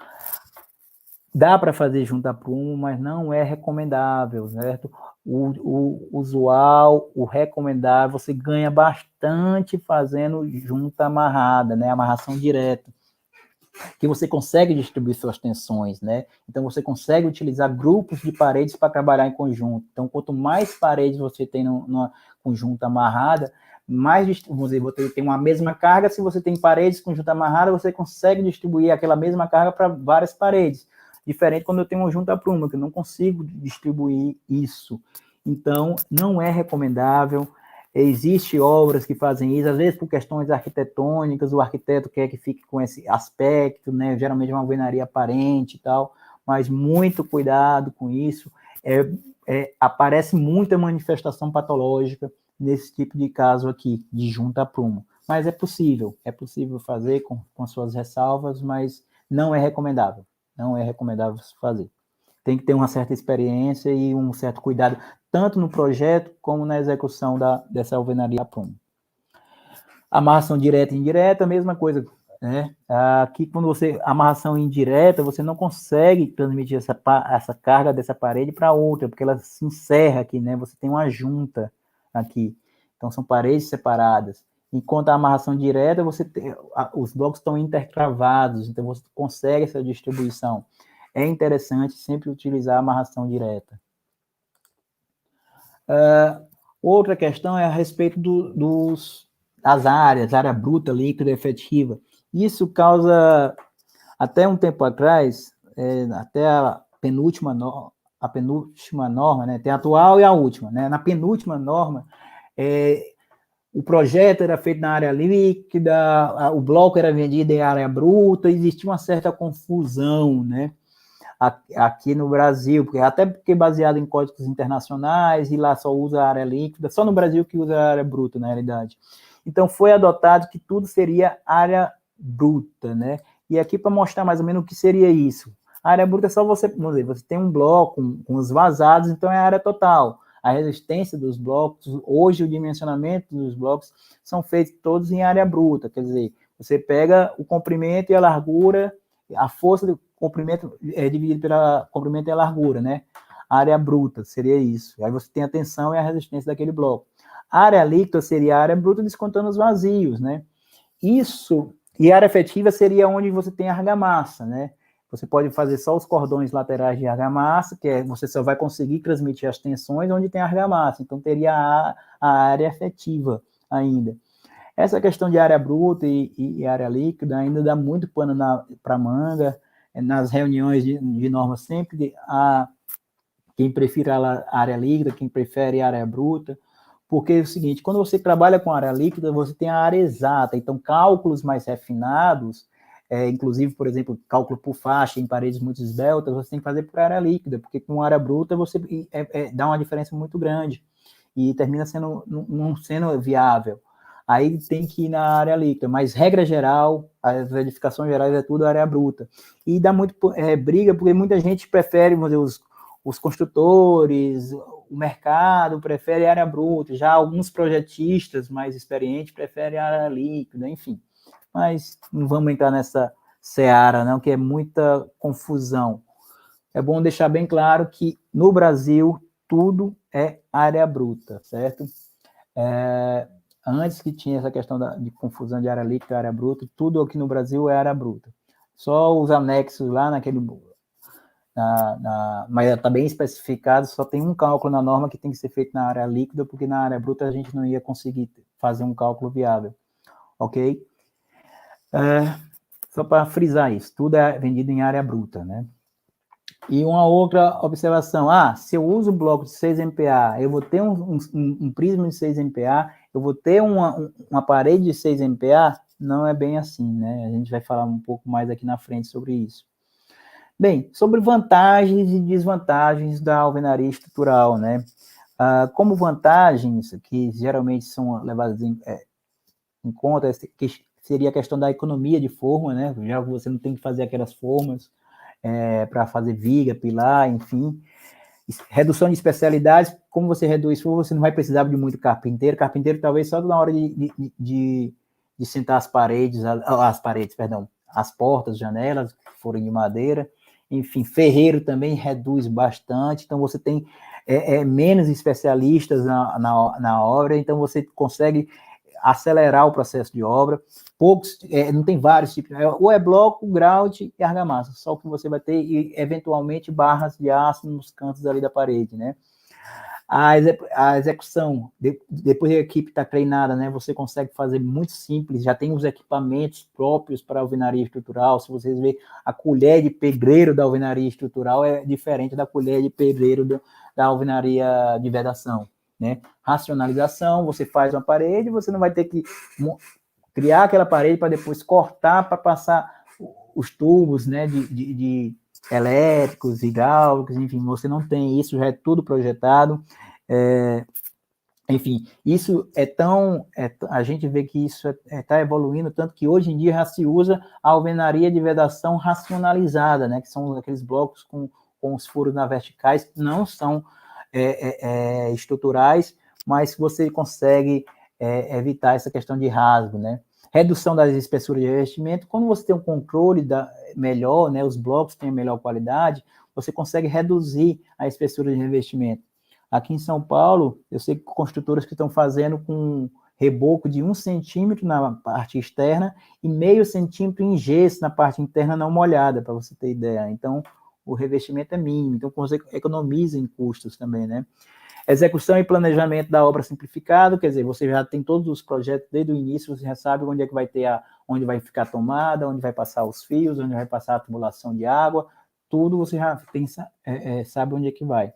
Dá para fazer junta prumo, mas não é recomendável, certo? O usual, o recomendável, você ganha bastante fazendo junta amarrada, né? Amarração direta, que você consegue distribuir suas tensões, né? Então você consegue utilizar grupos de paredes para trabalhar em conjunto. Então quanto mais paredes você tem numa conjunta amarrada, mais, vamos dizer, você tem uma mesma carga. Se você tem paredes conjunta amarrada, você consegue distribuir aquela mesma carga para várias paredes. Diferente quando eu tenho uma junta pruma, que eu não consigo distribuir isso. Então não é recomendável. Existem obras que fazem isso, às vezes por questões arquitetônicas, o arquiteto quer que fique com esse aspecto, né? Geralmente uma alvenaria aparente e tal, mas muito cuidado com isso. Aparece muita manifestação patológica nesse tipo de caso aqui, de junta prumo. Mas é possível fazer com suas ressalvas, mas não é recomendável fazer. Tem que ter uma certa experiência e um certo cuidado, tanto no projeto como na execução dessa alvenaria a prumo. Amarração direta e indireta, a mesma coisa, né? Aqui, quando você amarração indireta, você não consegue transmitir essa carga dessa parede para outra, porque ela se encerra aqui, né? Você tem uma junta aqui. Então, são paredes separadas. Enquanto a amarração direta, os blocos estão intercravados, então você consegue essa distribuição. É interessante sempre utilizar a amarração direta. Outra questão é a respeito das áreas, área bruta, líquida, efetiva. Isso causa, até um tempo atrás, até a penúltima norma, né? Tem a atual e a última, né? Na penúltima norma, o projeto era feito na área líquida, o bloco era vendido em área bruta, existia uma certa confusão, né? Aqui no Brasil, porque baseado em códigos internacionais, e lá só usa a área líquida, só no Brasil que usa a área bruta, na realidade. Então, foi adotado que tudo seria área bruta, né? E aqui, para mostrar mais ou menos o que seria isso. A área bruta é só você tem um bloco com os vazados, então é a área total. A resistência dos blocos, hoje o dimensionamento dos blocos são feitos todos em área bruta, quer dizer, você pega o comprimento e a largura, a força do comprimento é dividido pela comprimento e a largura, né? A área bruta seria isso. Aí você tem a tensão e a resistência daquele bloco. A área líquida seria a área bruta descontando os vazios, né? Isso, e a área efetiva seria onde você tem argamassa, né? Você pode fazer só os cordões laterais de argamassa, você só vai conseguir transmitir as tensões onde tem argamassa. Então, teria a área efetiva ainda. Essa questão de área bruta e área líquida ainda dá muito pano para manga. Nas reuniões de norma sempre quem prefere a área líquida, quem prefere a área bruta, porque é o seguinte, quando você trabalha com área líquida, você tem a área exata, então cálculos mais refinados, inclusive, por exemplo, cálculo por faixa em paredes muito esbeltas, você tem que fazer por área líquida, porque com área bruta você dá uma diferença muito grande e termina não sendo viável. Aí tem que ir na área líquida, mas regra geral, as edificações gerais é tudo área bruta. E dá muito briga, porque muita gente prefere, vamos dizer, os construtores, o mercado prefere área bruta, já alguns projetistas mais experientes preferem área líquida, enfim. Mas não vamos entrar nessa seara, não, que é muita confusão. É bom deixar bem claro que no Brasil tudo é área bruta, certo? antes que tinha essa questão de confusão de área líquida e área bruta, tudo aqui no Brasil é área bruta. Só os anexos lá mas está bem especificado, só tem um cálculo na norma que tem que ser feito na área líquida, porque na área bruta a gente não ia conseguir fazer um cálculo viável, ok? Só para frisar isso, tudo é vendido em área bruta, né? E uma outra observação, se eu uso bloco de 6 MPa, eu vou ter um prisma de 6 MPa, eu vou ter uma parede de 6 MPa, não é bem assim, né? A gente vai falar um pouco mais aqui na frente sobre isso. Bem, sobre vantagens e desvantagens da alvenaria estrutural, né? Como vantagens, que geralmente são levadas em conta, que seria a questão da economia de forma, né? Já que você não tem que fazer aquelas formas para fazer viga, pilar, enfim. Redução de especialidades, como você reduz forma, você não vai precisar de muito carpinteiro. Carpinteiro talvez só na hora de sentar as portas, janelas, que forem de madeira. Enfim, ferreiro também reduz bastante, então você tem menos especialistas na obra, então você consegue acelerar o processo de obra. Poucos, não tem vários tipos, ou é bloco, grout e argamassa, só que você vai ter, e, eventualmente, barras de aço nos cantos ali da parede, né? A execução, depois que a equipe está treinada, né, você consegue fazer muito simples, já tem os equipamentos próprios para a alvenaria estrutural. Se vocês verem, a colher de pedreiro da alvenaria estrutural é diferente da colher de pedreiro da alvenaria de vedação, né? Racionalização, você faz uma parede, você não vai ter que criar aquela parede para depois cortar para passar os tubos, né, de elétricos, hidráulicos, enfim, você não tem isso, já é tudo projetado. Enfim, isso a gente vê que isso está evoluindo, tanto que hoje em dia já se usa a alvenaria de vedação racionalizada, né, que são aqueles blocos com os furos na verticais, que não são estruturais, mas você consegue evitar essa questão de rasgo, né? Redução das espessuras de revestimento, quando você tem um controle melhor, né, os blocos têm melhor qualidade, você consegue reduzir a espessura de revestimento. Aqui em São Paulo, eu sei que construtoras que estão fazendo com reboco de 1 centímetro na parte externa e meio centímetro em gesso na parte interna não molhada, para você ter ideia. Então, o revestimento é mínimo, então você economiza em custos também, né? Execução e planejamento da obra simplificado, quer dizer, você já tem todos os projetos desde o início, você já sabe onde é que vai ter onde vai ficar a tomada, onde vai passar os fios, onde vai passar a tubulação de água, tudo você já sabe onde é que vai.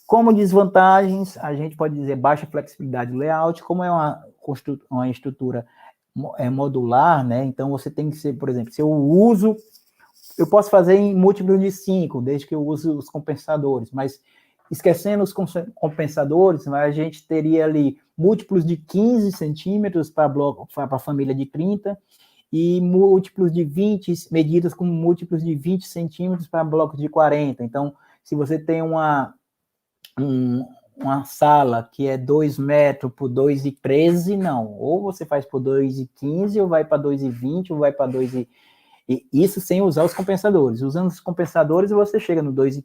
Como desvantagens, a gente pode dizer baixa flexibilidade do layout, como é uma estrutura modular, né? Então você tem que ser, por exemplo, se eu posso fazer em múltiplo de 5, desde que eu use os compensadores, mas esquecendo os compensadores, a gente teria ali múltiplos de 15 centímetros para a família de 30 e múltiplos de 20, medidas com múltiplos de 20 centímetros para blocos de 40. Então, se você tem uma sala que é 2 metros por 2,13, não. Ou você faz por 2,15, ou vai para 2,20, ou vai para 2,15. Isso sem usar os compensadores. Usando os compensadores, você chega no 2,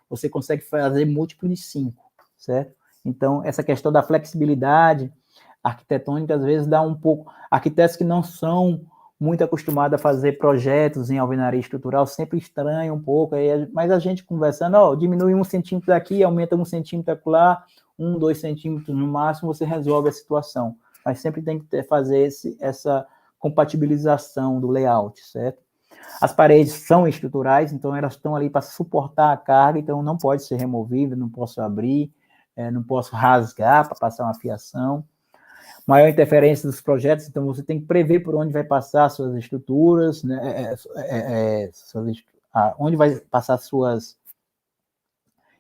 você consegue fazer múltiplo de 5, certo? Então, essa questão da flexibilidade arquitetônica, às vezes, dá um pouco... Arquitetos que não são muito acostumados a fazer projetos em alvenaria estrutural sempre estranham um pouco, mas a gente conversando, diminui 1 centímetro aqui, aumenta 1 centímetro acolá, 1, 2 centímetros no máximo, você resolve a situação. Mas sempre tem que fazer essa compatibilização do layout, certo? As paredes são estruturais, então elas estão ali para suportar a carga, então não pode ser removível, não posso abrir, não posso rasgar para passar uma fiação. Maior interferência dos projetos, então você tem que prever por onde vai passar suas estruturas, né, onde vai passar suas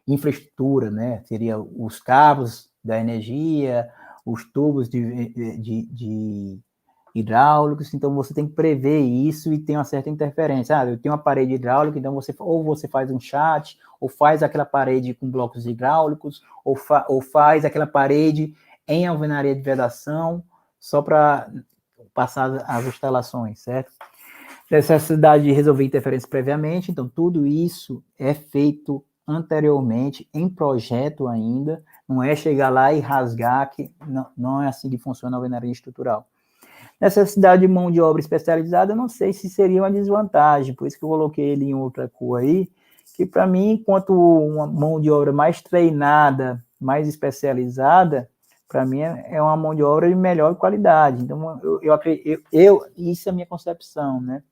infraestruturas, né? Seria os cabos da energia, os tubos de hidráulicos, então você tem que prever isso e tem uma certa interferência. Eu tenho uma parede hidráulica, então você faz um chat, ou faz aquela parede com blocos hidráulicos, ou faz aquela parede em alvenaria de vedação, só para passar as instalações, certo? Necessidade de resolver interferências previamente, então tudo isso é feito anteriormente, em projeto ainda, Não é chegar lá e rasgar, que não é assim que funciona a alvenaria estrutural. Necessidade de mão de obra especializada, eu não sei se seria uma desvantagem, por isso que eu coloquei ele em outra cor aí, que para mim, quanto uma mão de obra mais treinada, mais especializada, para mim é uma mão de obra de melhor qualidade. Então, isso é a minha concepção, né?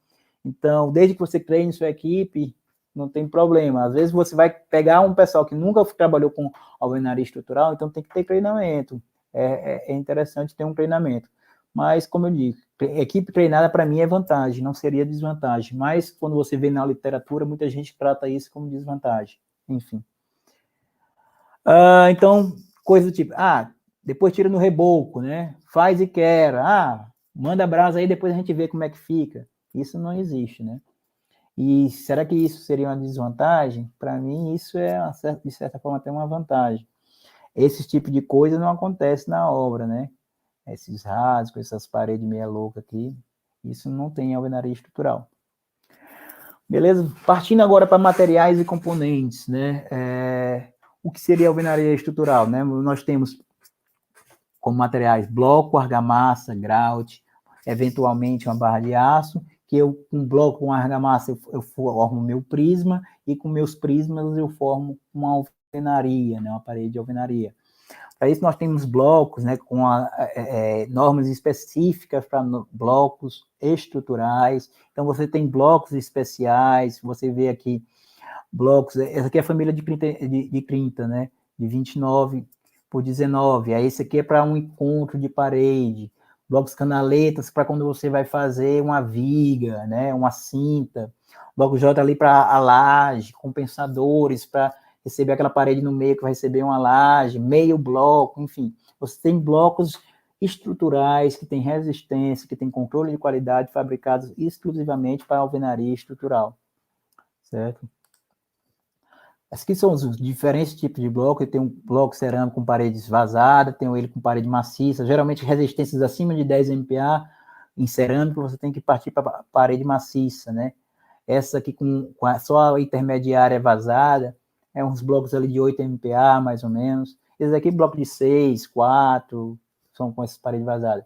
Então, desde que você treine sua equipe, não tem problema. Às vezes você vai pegar um pessoal que nunca trabalhou com alvenaria estrutural, então tem que ter treinamento. É interessante ter um treinamento. Mas, como eu digo, equipe treinada para mim é vantagem, não seria desvantagem. Mas, quando você vê na literatura, muita gente trata isso como desvantagem. Enfim. Então, coisa do tipo, depois tira no reboco, né? Faz e quebra. Manda brasa aí, depois a gente vê como é que fica. Isso não existe, né? E será que isso seria uma desvantagem? Para mim, isso é, de certa forma, até uma vantagem. Esse tipo de coisa não acontece na obra, né? Esses rasgos, essas paredes meia louca aqui, isso não tem alvenaria estrutural. Beleza? Partindo agora para materiais e componentes, né? O que seria alvenaria estrutural, né? Nós temos como materiais bloco, argamassa, grout, eventualmente uma barra de aço, que eu, com bloco, com argamassa, eu formo meu prisma, e com meus prismas eu formo uma alvenaria, né? Uma parede de alvenaria. Para isso, nós temos blocos, né, com normas específicas para blocos estruturais. Então, você tem blocos especiais, você vê aqui blocos, essa aqui é a família de 30, né, de 29 por 19. Aí, esse aqui é para um encontro de parede. Blocos canaletas para quando você vai fazer uma viga, né, uma cinta. Bloco J ali para a laje, compensadores para receber aquela parede no meio que vai receber uma laje, meio bloco, enfim. Você tem blocos estruturais que têm resistência, que têm controle de qualidade, fabricados exclusivamente para alvenaria estrutural, certo? Aqui são os diferentes tipos de bloco. Tem um bloco cerâmico com paredes vazadas, tem ele com parede maciça, geralmente resistências acima de 10 MPa. Em cerâmico, você tem que partir para parede maciça, né? Essa aqui só a intermediária vazada, uns blocos ali de 8 MPa, mais ou menos. Esses aqui, bloco de 6, 4, são com essas paredes vazadas.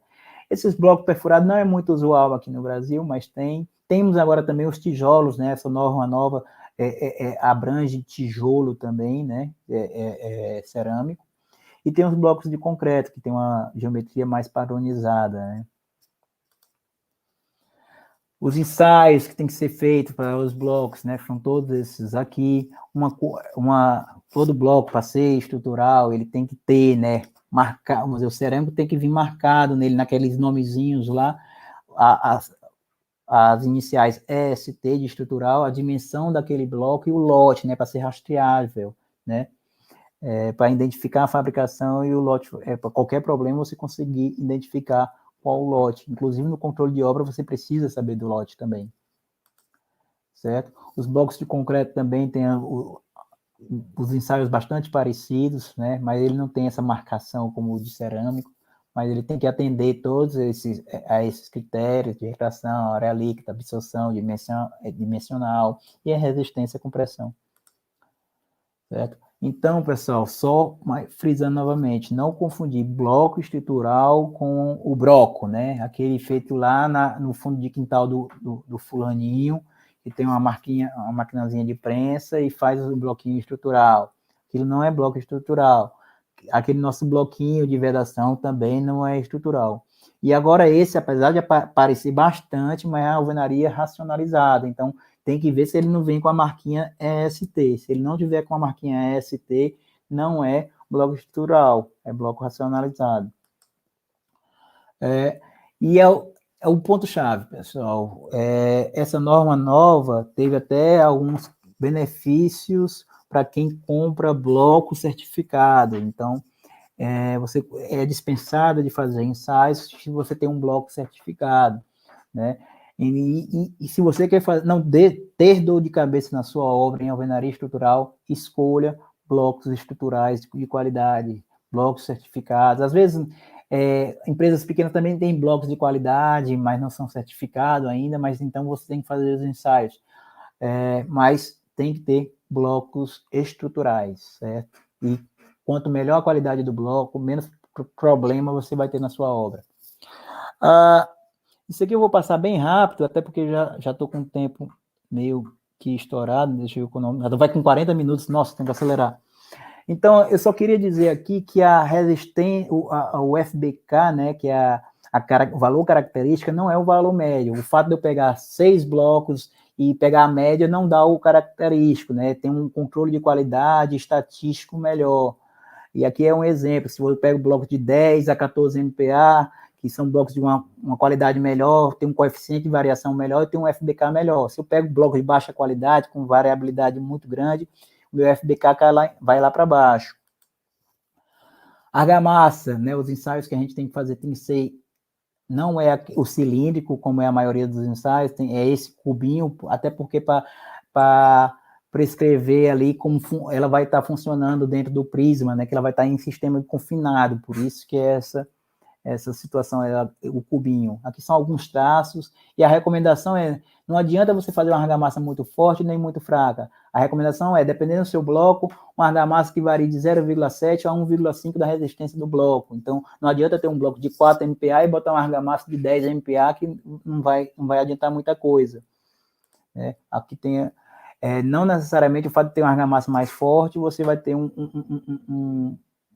Esses blocos perfurados não é muito usual aqui no Brasil, mas tem. Temos agora também os tijolos, né? Essa norma nova abrange tijolo também, né? Cerâmico. E tem os blocos de concreto, que tem uma geometria mais padronizada, né? Os ensaios que tem que ser feitos para os blocos, né? São todos esses aqui. Todo bloco para ser estrutural, ele tem que ter, né? Vamos dizer, o cerâmico tem que vir marcado nele, naqueles nomezinhos lá, as iniciais EST de estrutural, a dimensão daquele bloco e o lote, né? Para ser rastreável, né? Para identificar a fabricação e o lote, para qualquer problema você conseguir identificar qual o lote. Inclusive, no controle de obra, você precisa saber do lote também. Certo? Os blocos de concreto também têm os ensaios bastante parecidos, né? Mas ele não tem essa marcação como o de cerâmico, mas ele tem que atender todos esses critérios de retração, área líquida, absorção, dimensional e a resistência à compressão. Certo? Então, pessoal, só frisando novamente, não confundir bloco estrutural com o broco, né? Aquele feito lá no fundo de quintal do fulaninho, que tem uma maquinazinha de prensa e faz o bloquinho estrutural. Aquilo não é bloco estrutural. Aquele nosso bloquinho de vedação também não é estrutural. E agora esse, apesar de parecer bastante, mas é a alvenaria racionalizada. Então, tem que ver se ele não vem com a marquinha EST. Se ele não tiver com a marquinha EST, não é bloco estrutural, é bloco racionalizado. E é o ponto-chave, pessoal. Essa norma nova teve até alguns benefícios para quem compra bloco certificado. Então, você é dispensado de fazer ensaios se você tem um bloco certificado, né? E se você quer ter dor de cabeça na sua obra em alvenaria estrutural, escolha blocos estruturais de qualidade, blocos certificados. Às vezes, empresas pequenas também têm blocos de qualidade, mas não são certificados ainda, mas então você tem que fazer os ensaios. Mas tem que ter blocos estruturais, certo? E quanto melhor a qualidade do bloco, menos problema você vai ter na sua obra. Isso aqui eu vou passar bem rápido, até porque já estou com o tempo meio que estourado, deixa eu ver o nome, vai com 40 minutos, nossa, tem que acelerar. Então, eu só queria dizer aqui que a resistência, o FBK, né, que é o valor característica, não é o valor médio. O fato de eu pegar 6 blocos e pegar a média não dá o característico, né? Tem um controle de qualidade estatístico melhor. E aqui é um exemplo, se eu pego blocos de 10 a 14 MPa, que são blocos de uma qualidade melhor, tem um coeficiente de variação melhor e tem um FBK melhor. Se eu pego blocos de baixa qualidade, com variabilidade muito grande, o meu FBK vai lá para baixo. Argamassa, né, os ensaios que a gente tem que fazer tem que ser, não é o cilíndrico, como é a maioria dos ensaios, é esse cubinho, até porque para prescrever ali como ela vai estar funcionando dentro do prisma, né, que ela vai estar em sistema confinado, por isso que é essa situação, o cubinho. Aqui são alguns traços, e a recomendação é, não adianta você fazer uma argamassa muito forte nem muito fraca. A recomendação é, dependendo do seu bloco, uma argamassa que varie de 0,7 a 1,5 da resistência do bloco. Então, não adianta ter um bloco de 4 MPa e botar uma argamassa de 10 MPa, que não vai adiantar muita coisa. Aqui tem... não necessariamente o fato de ter uma argamassa mais forte, você vai ter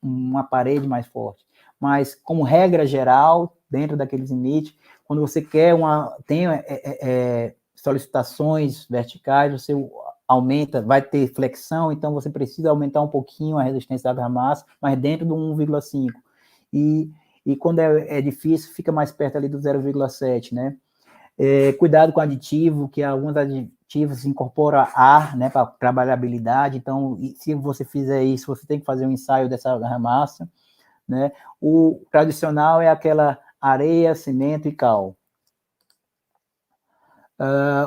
uma parede mais forte. Mas, como regra geral, dentro daqueles limites, quando você quer tem solicitações verticais, você aumenta, vai ter flexão, então você precisa aumentar um pouquinho a resistência da argamassa, mas dentro do 1,5. E quando é difícil, fica mais perto ali do 0,7, né? Cuidado com aditivo, que alguns aditivos incorporam ar, né, para trabalhabilidade, então, se você fizer isso, você tem que fazer um ensaio dessa argamassa, né? O tradicional é aquela areia, cimento e cal.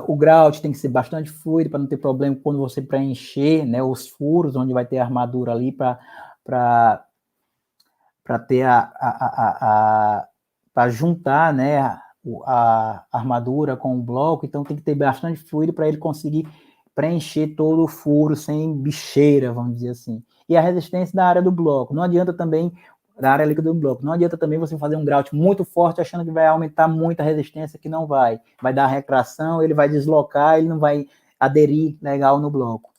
O grout tem que ser bastante fluido para não ter problema quando você preencher, né, os furos onde vai ter a armadura ali para ter para juntar, né, a armadura com o bloco, então tem que ter bastante fluido para ele conseguir preencher todo o furo sem bicheira, vamos dizer assim. E a resistência da área do bloco. Não adianta também, da área líquida do bloco, não adianta também você fazer um grout muito forte achando que vai aumentar muito a resistência, que não vai. Vai dar retração, ele vai deslocar, ele não vai aderir legal no bloco.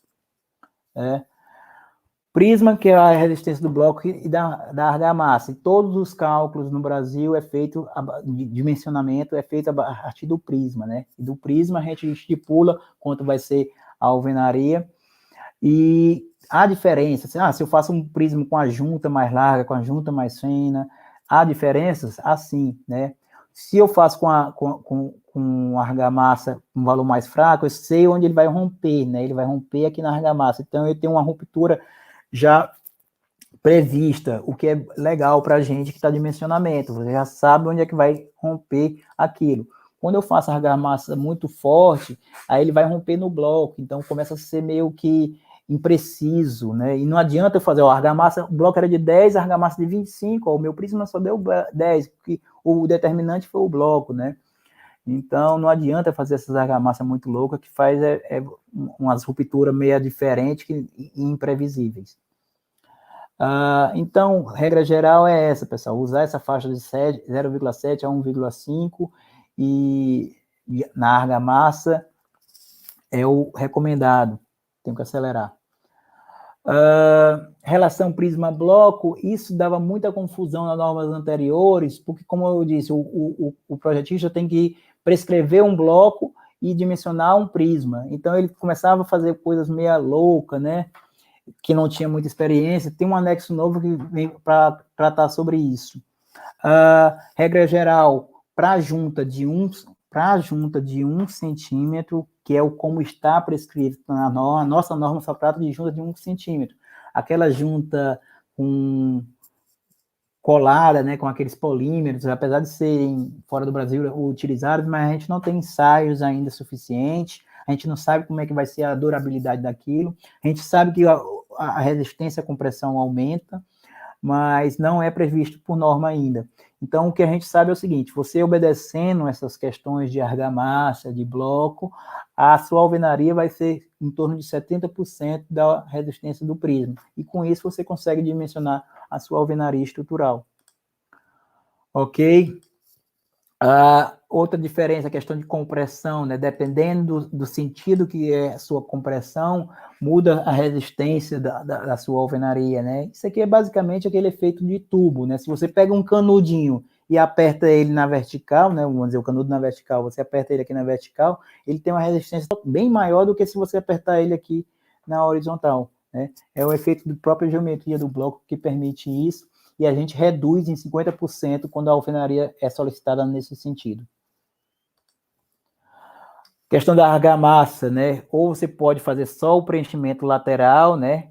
Prisma, que é a resistência do bloco e da argamassa. E todos os cálculos no Brasil de dimensionamento é feito a partir do prisma, né? E do prisma a gente estipula quanto vai ser a alvenaria. E há diferença. Se eu faço um prisma com a junta mais larga, com a junta mais fina, há diferenças? Assim, né? Se eu faço com argamassa um valor mais fraco, eu sei onde ele vai romper, né? Ele vai romper aqui na argamassa. Então, eu tenho uma ruptura já prevista, o que é legal para a gente que está de dimensionamento. Você já sabe onde é que vai romper aquilo. Quando eu faço a argamassa muito forte, aí ele vai romper no bloco, então começa a ser meio que impreciso, né? E não adianta eu fazer, argamassa, o bloco era de 10, a argamassa de 25, o meu prisma só deu 10, porque o determinante foi o bloco, né? Então, não adianta fazer essas argamassas muito loucas, que faz umas rupturas meio diferentes e imprevisíveis. Então, regra geral é essa, pessoal, usar essa faixa de 0,7 a 1,5 e na argamassa é o recomendado. Tenho que acelerar. Relação prisma-bloco, isso dava muita confusão nas normas anteriores, porque, como eu disse, o projetista tem que prescrever um bloco e dimensionar um prisma. Então, ele começava a fazer coisas meio loucas, né? Que não tinha muita experiência. Tem um anexo novo que vem para tratar sobre isso. Regra geral, para a junta de 1 centímetro, que é como está prescrito na norma, a nossa norma só trata de junta de 1 centímetro. Aquela junta colada, né, com aqueles polímeros, apesar de serem fora do Brasil utilizados, mas a gente não tem ensaios ainda suficientes, a gente não sabe como é que vai ser a durabilidade daquilo, a gente sabe que a resistência à compressão aumenta, mas não é previsto por norma ainda. Então, o que a gente sabe é o seguinte, você obedecendo essas questões de argamassa, de bloco, a sua alvenaria vai ser em torno de 70% da resistência do prisma. E com isso você consegue dimensionar a sua alvenaria estrutural. Ok? Outra diferença, a questão de compressão, né? Dependendo do sentido que é a sua compressão, muda a resistência da sua alvenaria, né? Isso aqui é basicamente aquele efeito de tubo, né? Se você pega um canudinho e aperta ele na vertical, né? Vamos dizer, o canudo na vertical, você aperta ele aqui na vertical, ele tem uma resistência bem maior do que se você apertar ele aqui na horizontal, né? É o efeito da própria geometria do bloco que permite isso, e a gente reduz em 50% quando a alvenaria é solicitada nesse sentido. Questão da argamassa, né? Ou você pode fazer só o preenchimento lateral, né?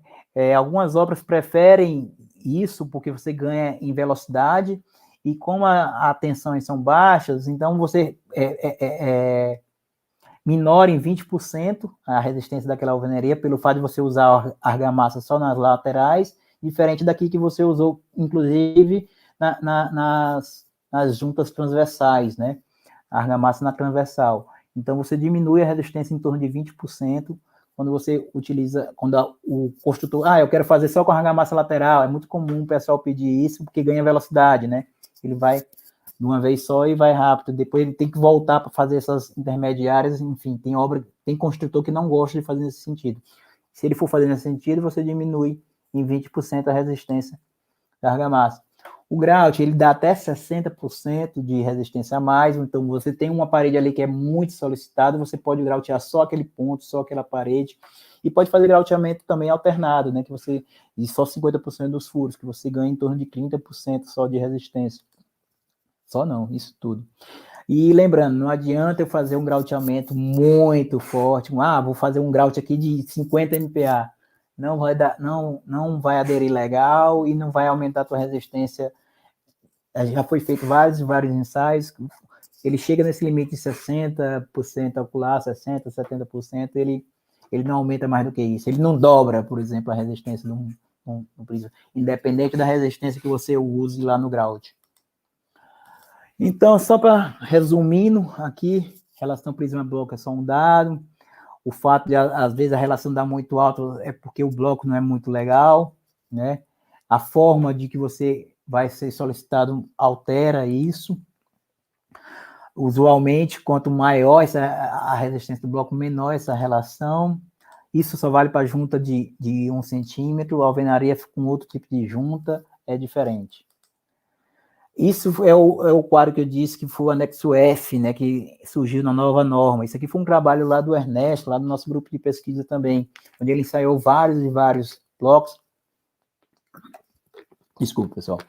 Algumas obras preferem isso porque você ganha em velocidade, e como as tensões são baixas, então você minora em 20% a resistência daquela alvenaria pelo fato de você usar a argamassa só nas laterais, diferente daqui que você usou, inclusive, nas juntas transversais, né? A argamassa na transversal. Então, você diminui a resistência em torno de 20% quando você utiliza, quando o construtor, eu quero fazer só com a argamassa lateral. É muito comum o pessoal pedir isso, porque ganha velocidade, né? Ele vai de uma vez só e vai rápido. Depois ele tem que voltar para fazer essas intermediárias. Enfim, tem construtor que não gosta de fazer nesse sentido. Se ele for fazer nesse sentido, você diminui em 20% a resistência da argamassa. O grout, ele dá até 60% de resistência a mais, então você tem uma parede ali que é muito solicitada, você pode groutear só aquele ponto, só aquela parede, e pode fazer grouteamento também alternado, né, que você, e só 50% dos furos, que você ganha em torno de 30% só de resistência. Só não, isso tudo. E lembrando, não adianta eu fazer um grouteamento muito forte, vou fazer um grout aqui de 50 MPa, não vai aderir legal e não vai aumentar a tua resistência. Já foi feito vários ensaios, ele chega nesse limite de 60% ocular, 60%, 70%, ele não aumenta mais do que isso, ele não dobra, por exemplo, a resistência do prisma, independente da resistência que você use lá no grout. Então, só para resumindo aqui, relação prisma-bloco é só um dado. O fato de, às vezes, a relação dar muito alto é porque o bloco não é muito legal, né? A forma de que você vai ser solicitado altera isso. Usualmente, quanto maior a resistência do bloco, menor essa relação. Isso só vale para junta de 1 centímetro, a alvenaria com outro tipo de junta é diferente. Isso é o quadro que eu disse que foi o anexo F, né, que surgiu na nova norma. Isso aqui foi um trabalho lá do Ernesto, lá do nosso grupo de pesquisa também, onde ele ensaiou vários e vários blocos. Desculpa, pessoal.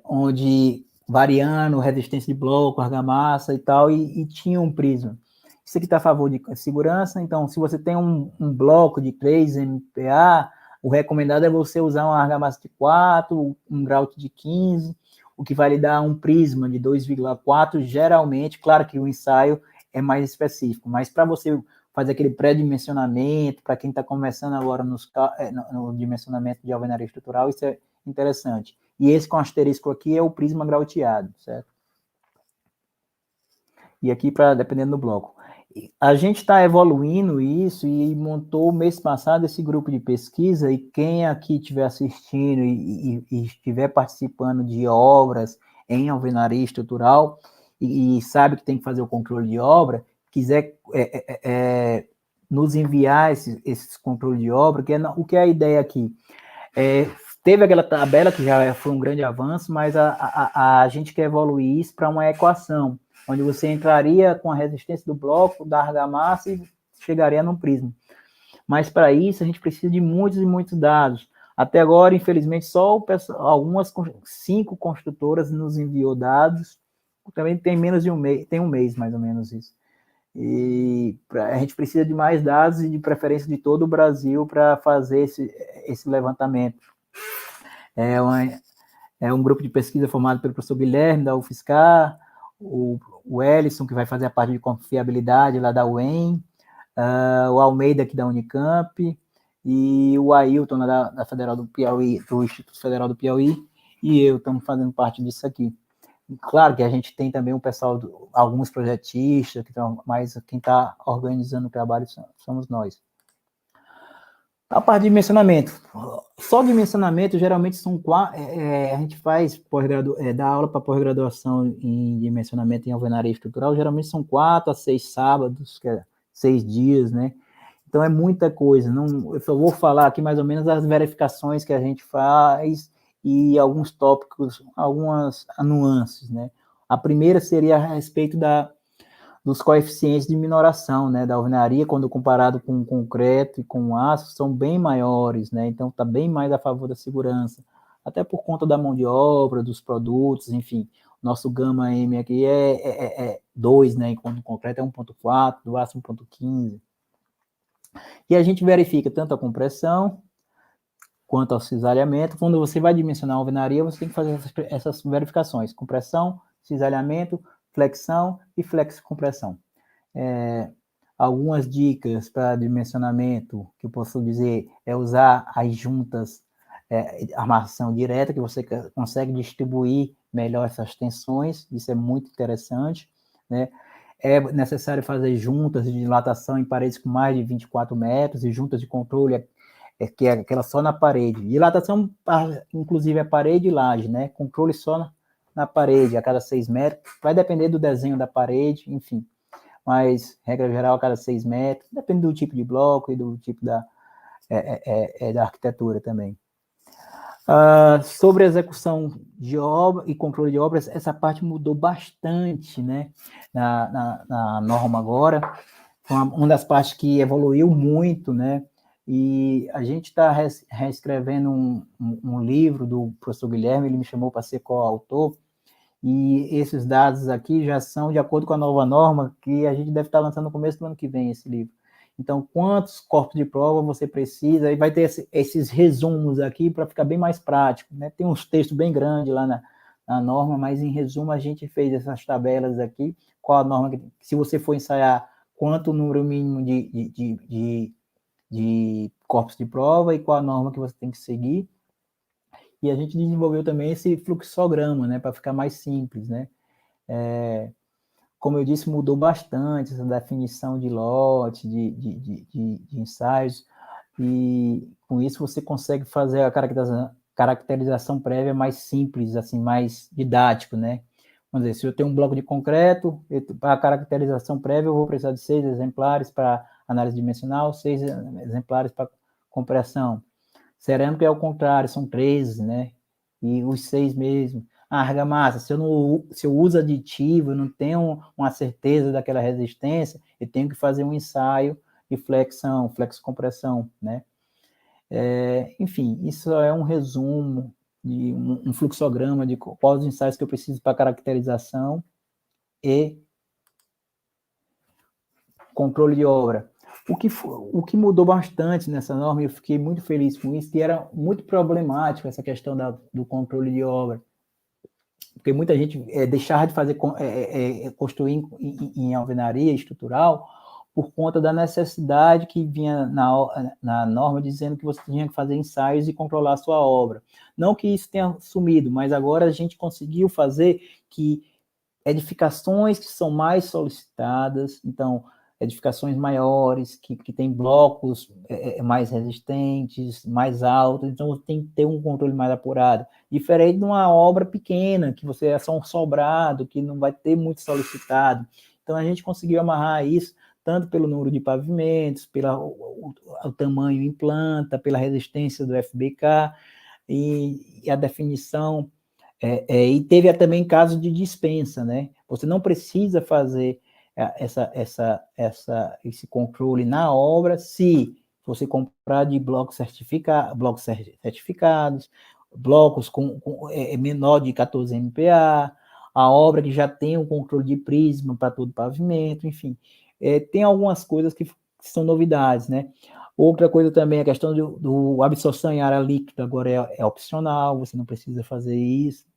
Onde variando resistência de bloco, argamassa e tal, e tinha um prisma. Isso aqui está a favor de segurança, então se você tem um bloco de 3 MPa, o recomendado é você usar uma argamassa de 4, um grout de 15, o que vai lhe dar um prisma de 2,4, geralmente, claro que o ensaio é mais específico, mas para você fazer aquele pré-dimensionamento, para quem está começando agora no dimensionamento de alvenaria estrutural, isso é interessante. E esse com asterisco aqui é o prisma grauteado, certo? E aqui, dependendo do bloco. A gente está evoluindo isso e montou mês passado esse grupo de pesquisa, e quem aqui estiver assistindo e estiver participando de obras em alvenaria estrutural e sabe que tem que fazer o controle de obra, quiser nos enviar esses controles de obra, o que é a ideia aqui? Teve aquela tabela que já foi um grande avanço, mas a gente quer evoluir isso para uma equação, onde você entraria com a resistência do bloco, da argamassa e chegaria num prisma. Mas para isso a gente precisa de muitos e muitos dados. Até agora, infelizmente, só algumas 5 construtoras nos enviou dados. Também tem menos de um mês, tem um mês mais ou menos isso. E a gente precisa de mais dados e de preferência de todo o Brasil para fazer esse levantamento. É um grupo de pesquisa formado pelo professor Guilherme, da UFSCar, o Ellison, que vai fazer a parte de confiabilidade lá da UEM, o Almeida, aqui da Unicamp, e o Ailton, da Federal do Piauí, do Instituto Federal do Piauí, e eu estamos fazendo parte disso aqui. Claro que a gente tem também o pessoal, alguns projetistas, mas quem está organizando o trabalho somos nós. A parte de dimensionamento. Só dimensionamento, geralmente são a gente faz dá aula para pós-graduação em dimensionamento em alvenaria estrutural, geralmente são 4 a 6 sábados, que é 6 dias, né? Então é muita coisa. Não, eu só vou falar aqui mais ou menos as verificações que a gente faz e alguns tópicos, algumas nuances, né? A primeira seria a respeito dos coeficientes de minoração, né, da alvenaria, quando comparado com concreto e com aço, são bem maiores, né, então está bem mais a favor da segurança, até por conta da mão de obra, dos produtos, enfim, nosso gama M aqui é 2, né, enquanto o concreto é 1.4, do aço 1.15, e a gente verifica tanto a compressão, quanto ao cisalhamento. Quando você vai dimensionar a alvenaria, você tem que fazer essas verificações, compressão, cisalhamento, flexão e flexo-compressão. Algumas dicas para dimensionamento que eu posso dizer é usar as juntas, armação direta, que você consegue distribuir melhor essas tensões, isso é muito interessante, né? É necessário fazer juntas de dilatação em paredes com mais de 24 metros e juntas de controle, que é aquela só na parede. Dilatação, inclusive, é parede e laje, né? Controle só na parede, a cada 6 metros. Vai depender do desenho da parede, enfim. Mas, regra geral, a cada 6 metros. Depende do tipo de bloco e do tipo da arquitetura também. Sobre execução de obra e controle de obras, essa parte mudou bastante, né? Na norma agora. Foi uma das partes que evoluiu muito, né? E a gente está reescrevendo um livro do professor Guilherme, ele me chamou para ser coautor, e esses dados aqui já são de acordo com a nova norma, que a gente deve estar lançando no começo do ano que vem esse livro. Então, quantos corpos de prova você precisa, e vai ter esses resumos aqui para ficar bem mais prático, né? Tem uns textos bem grandes lá na norma, mas em resumo a gente fez essas tabelas aqui, qual a norma, se você for ensaiar, quanto o número mínimo de corpos de prova e qual a norma que você tem que seguir. E a gente desenvolveu também esse fluxograma, né, para ficar mais simples, né? Como eu disse, mudou bastante essa definição de lote, de ensaios, e com isso você consegue fazer a caracterização prévia mais simples, assim, mais didático, né? Vamos dizer, se eu tenho um bloco de concreto, para a caracterização prévia eu vou precisar de 6 exemplares para análise dimensional, 6 exemplares para compressão. Cerâmica é o contrário, são 13, né? E os 6 mesmo. Argamassa, se eu uso aditivo, eu não tenho uma certeza daquela resistência, eu tenho que fazer um ensaio de flexão, flexo-compressão, né? Enfim, isso é um resumo de um fluxograma de quais os ensaios que eu preciso para caracterização e controle de obra. O que mudou bastante nessa norma, e eu fiquei muito feliz com isso, que era muito problemático essa questão do controle de obra, porque muita gente deixava de fazer construir em alvenaria estrutural por conta da necessidade que vinha na norma dizendo que você tinha que fazer ensaios e controlar a sua obra. Não que isso tenha sumido, mas agora a gente conseguiu fazer que edificações que são mais solicitadas, então, edificações maiores, que tem blocos mais resistentes, mais altos, então você tem que ter um controle mais apurado. Diferente de uma obra pequena, que você é só um sobrado, que não vai ter muito solicitado. Então, a gente conseguiu amarrar isso, tanto pelo número de pavimentos, pelo o tamanho em planta, pela resistência do FBK, e a definição. E teve também casos de dispensa, né? Você não precisa fazer esse controle na obra se você comprar de blocos certificados, blocos com menor de 14 MPa, a obra que já tem um controle de prisma para todo o pavimento, enfim. Tem algumas coisas que são novidades, né? Outra coisa também, a questão do absorção em área líquida agora é opcional, você não precisa fazer isso.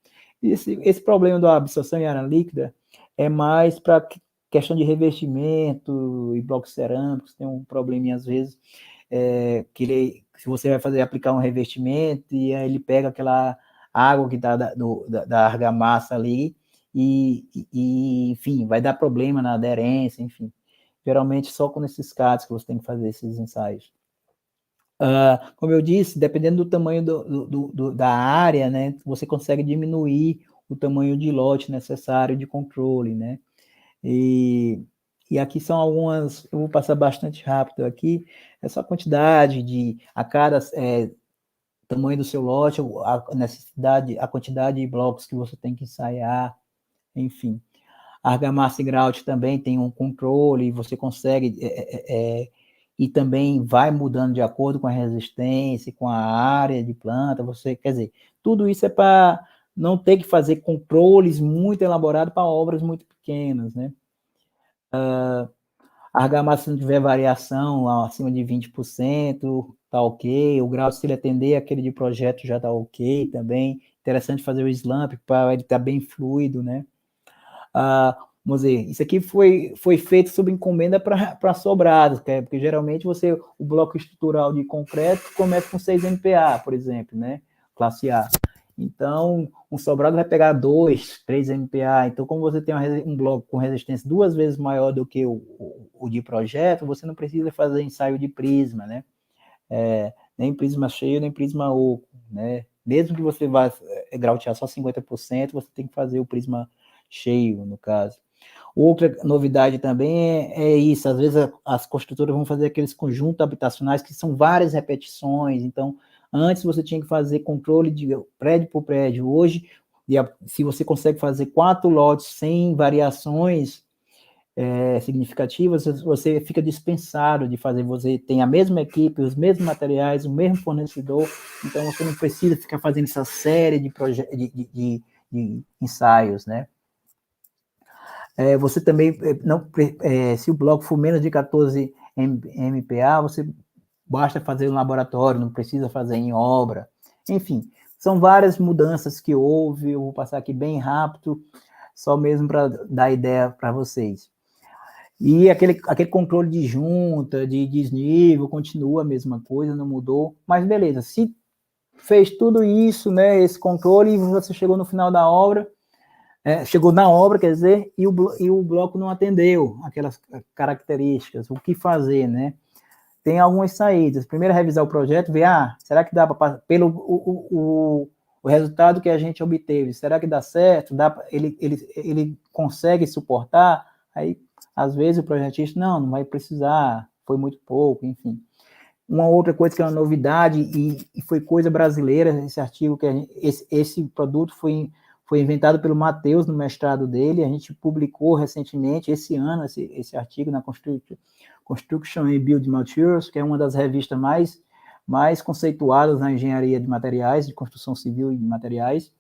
Esse problema da absorção em área líquida é mais para questão de revestimento e blocos cerâmicos, tem um probleminha às vezes. se você vai aplicar um revestimento, e aí ele pega aquela água que está da argamassa ali, enfim, vai dar problema na aderência, enfim. Geralmente só com esses casos que você tem que fazer esses ensaios. Como eu disse, dependendo do tamanho da área, né, você consegue diminuir o tamanho de lote necessário de controle, né? E aqui são algumas, eu vou passar bastante rápido aqui, essa quantidade a cada tamanho do seu lote, a necessidade, a quantidade de blocos que você tem que ensaiar, enfim. A argamassa e grout também tem um controle, você consegue, e também vai mudando de acordo com a resistência, com a área de planta, quer dizer, tudo isso é para não ter que fazer controles muito elaborados para obras muito pequenas, né? A argamassa, se não tiver variação acima de 20%, tá ok. O grau, se ele atender aquele de projeto, já tá ok também. Interessante fazer o slump para ele estar bem fluido, né? Vamos dizer, isso aqui foi feito sob encomenda para sobrados, porque geralmente o bloco estrutural de concreto começa com 6 MPa, por exemplo, né? Classe A. Então, um sobrado vai pegar 2, 3 MPa. Então, como você tem um bloco com resistência 2 vezes maior do que o de projeto, você não precisa fazer ensaio de prisma, né? Nem prisma cheio, nem prisma oco, né? Mesmo que você vá grautear só 50%, você tem que fazer o prisma cheio, no caso. Outra novidade também é isso, às vezes as construtoras vão fazer aqueles conjuntos habitacionais que são várias repetições, então antes você tinha que fazer controle de prédio por prédio, hoje, se você consegue fazer 4 lotes sem variações significativas, você fica dispensado de fazer, você tem a mesma equipe, os mesmos materiais, o mesmo fornecedor, então você não precisa ficar fazendo essa série de ensaios, né? Você também, se o bloco for menos de 14 MPa, você basta fazer no laboratório, não precisa fazer em obra. Enfim, são várias mudanças que houve, eu vou passar aqui bem rápido, só mesmo para dar ideia para vocês. E aquele controle de junta, de desnível, continua a mesma coisa, não mudou, mas beleza, se fez tudo isso, né, esse controle, e você chegou no final da obra, chegou na obra, quer dizer, e o bloco não atendeu aquelas características, o que fazer, né? Tem algumas saídas. Primeiro, revisar o projeto, ver, será que dá para, pelo o resultado que a gente obteve, será que dá certo? Ele consegue suportar? Aí, às vezes, o projetista, não vai precisar, foi muito pouco, enfim. Uma outra coisa que é uma novidade, e foi coisa brasileira, esse artigo, esse produto foi inventado pelo Matheus no mestrado dele, a gente publicou recentemente, esse ano, esse artigo na Construction and Building Materials, que é uma das revistas mais conceituadas na engenharia de materiais, de construção civil e de materiais,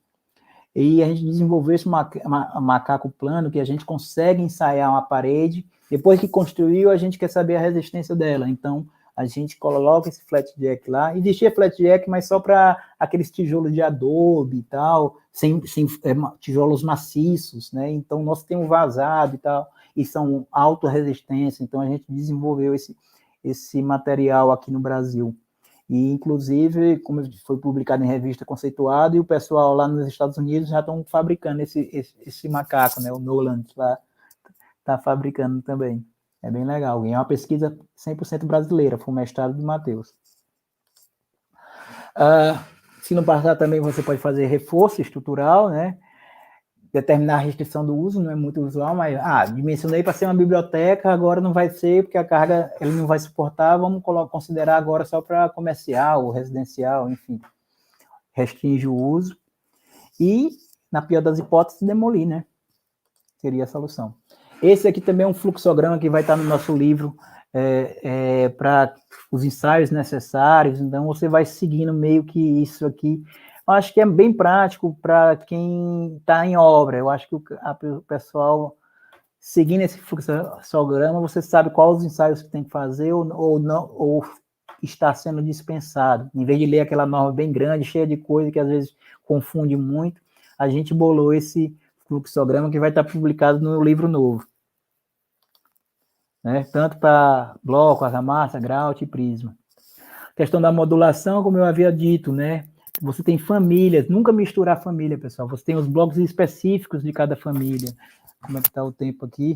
e a gente desenvolveu esse macaco plano, que a gente consegue ensaiar uma parede, depois que construiu, a gente quer saber a resistência dela, então a gente coloca esse flat jack lá, existia flat jack, mas só para aqueles tijolos de adobe e tal, sem tijolos maciços, né? Então nós temos vazado e tal, e são auto-resistência, então a gente desenvolveu esse material aqui no Brasil. E, inclusive, como foi publicado em revista conceituada, e o pessoal lá nos Estados Unidos já estão fabricando esse macaco, né? O Nolan lá está fabricando também. É bem legal. E é uma pesquisa 100% brasileira, foi o mestrado do Matheus. Se não passar também, você pode fazer reforço estrutural, né? Determinar a restrição do uso, não é muito usual, mas, dimensionei para ser uma biblioteca, agora não vai ser, porque a carga ele não vai suportar, vamos considerar agora só para comercial ou residencial, enfim. Restringe o uso. E, na pior das hipóteses, demolir, né? Seria a solução. Esse aqui também é um fluxograma que vai estar no nosso livro para os ensaios necessários, então você vai seguindo meio que isso aqui. Eu acho que é bem prático para quem está em obra. Eu acho que o pessoal, seguindo esse fluxograma, você sabe quais os ensaios que tem que fazer ou está sendo dispensado. Em vez de ler aquela norma bem grande, cheia de coisa que às vezes confunde muito, a gente bolou esse fluxograma que vai estar publicado no livro novo. Né? Tanto para bloco, argamassa, grout e prisma. Questão da modulação, como eu havia dito, né? Você tem famílias, nunca misturar família, pessoal. Você tem os blocos específicos de cada família. Como é que está o tempo aqui?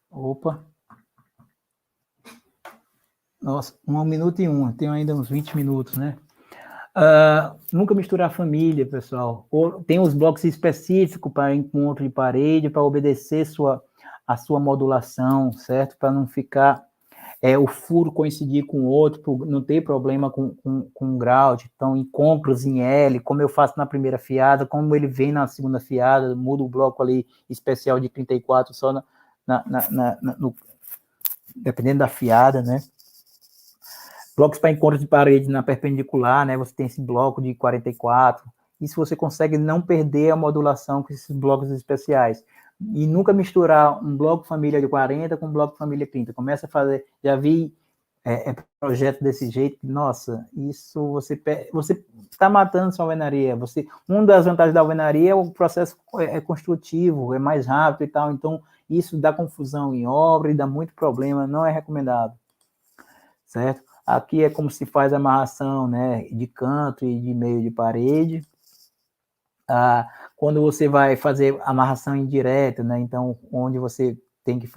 Opa. Nossa, 1 minuto e 1. Tenho ainda uns 20 minutos, né? Nunca misturar família, pessoal. Ou tem os blocos específicos para encontro de parede, para obedecer a sua modulação, certo? Para não ficar o furo coincidir com o outro, não ter problema com o grout. Então, encontros em L, como eu faço na primeira fiada, como ele vem na segunda fiada, mudo o bloco ali especial de 34 só dependendo da fiada, né? Blocos para encontros de parede na perpendicular, né? Você tem esse bloco de 44. Isso você consegue não perder a modulação com esses blocos especiais. E nunca misturar um bloco família de 40 com um bloco família 30. Começa a fazer, já vi projeto desse jeito, nossa, isso você está matando sua alvenaria. Uma das vantagens da alvenaria é o processo construtivo, é mais rápido e tal, então isso dá confusão em obra e dá muito problema, não é recomendado, certo? Aqui é como se faz a amarração, né, de canto e de meio de parede. Quando você vai fazer amarração indireta, né, então onde você tem que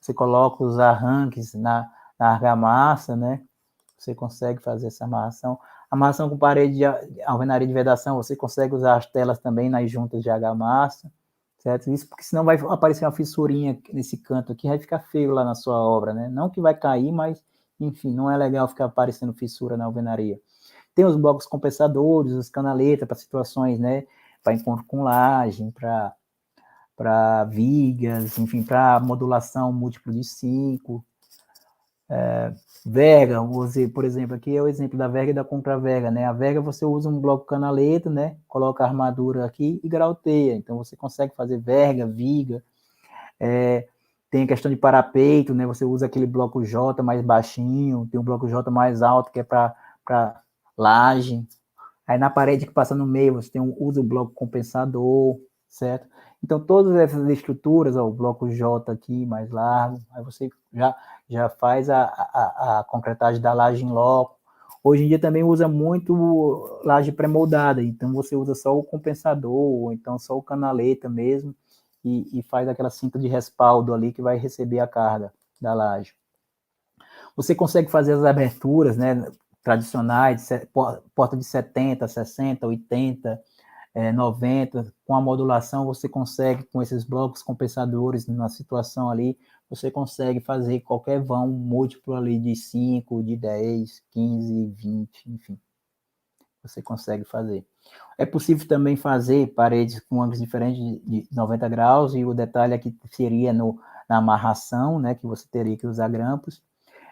você coloca os arranques na argamassa, né, você consegue fazer essa amarração. Amarração com parede de alvenaria de vedação, você consegue usar as telas também nas juntas de argamassa, certo? Isso porque senão vai aparecer uma fissurinha nesse canto aqui, vai ficar feio lá na sua obra, né? Não que vai cair, mas, enfim, não é legal ficar aparecendo fissura na alvenaria. Tem os blocos compensadores, os canaletas para situações, né? Para encontro com laje, para vigas, enfim, para modulação múltiplo de 5. Verga, por exemplo, aqui é o exemplo da verga e da contraverga, né? A verga você usa um bloco canaleta, né? Coloca a armadura aqui e grauteia. Então você consegue fazer verga, viga. Tem a questão de parapeito, né? Você usa aquele bloco J mais baixinho, tem um bloco J mais alto que é para laje. Aí na parede que passa no meio você usa o bloco compensador, certo? Então todas essas estruturas, ó, o bloco J aqui mais largo, aí você já faz a concretagem da laje em loco. Hoje em dia também usa muito laje pré-moldada, então você usa só o compensador, ou então só o canaleta mesmo, e faz aquela cinta de respaldo ali que vai receber a carga da laje. Você consegue fazer as aberturas, né, tradicionais, porta de 70, 60, 80, 90, com a modulação você consegue, com esses blocos compensadores na situação ali, você consegue fazer qualquer vão múltiplo ali de 5, de 10, 15, 20, enfim. Você consegue fazer. É possível também fazer paredes com ângulos diferentes de 90 graus, e o detalhe aqui seria na amarração, né, que você teria que usar grampos.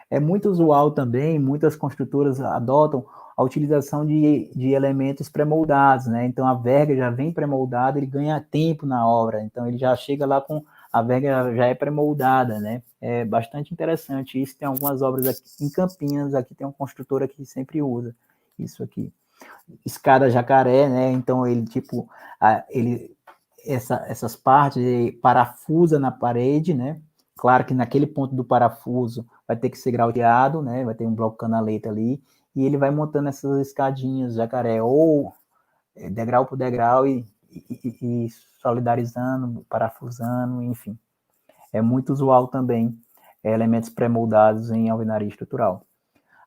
É muito usual também, muitas construtoras adotam a utilização de elementos pré-moldados, né? Então a verga já vem pré-moldada, ele ganha tempo na obra, então ele já chega lá com a verga já é pré-moldada, né? É bastante interessante isso. Tem algumas obras aqui em Campinas, aqui tem um construtor que sempre usa isso aqui. Escada jacaré, né? Então ele tipo essas partes ele parafusa na parede, né? Claro que naquele ponto do parafuso vai ter que ser grauteado, né? Vai ter um bloco canaleta ali, e ele vai montando essas escadinhas jacaré, ou degrau por degrau, e solidarizando, parafusando, enfim. É muito usual também elementos pré-moldados em alvenaria estrutural.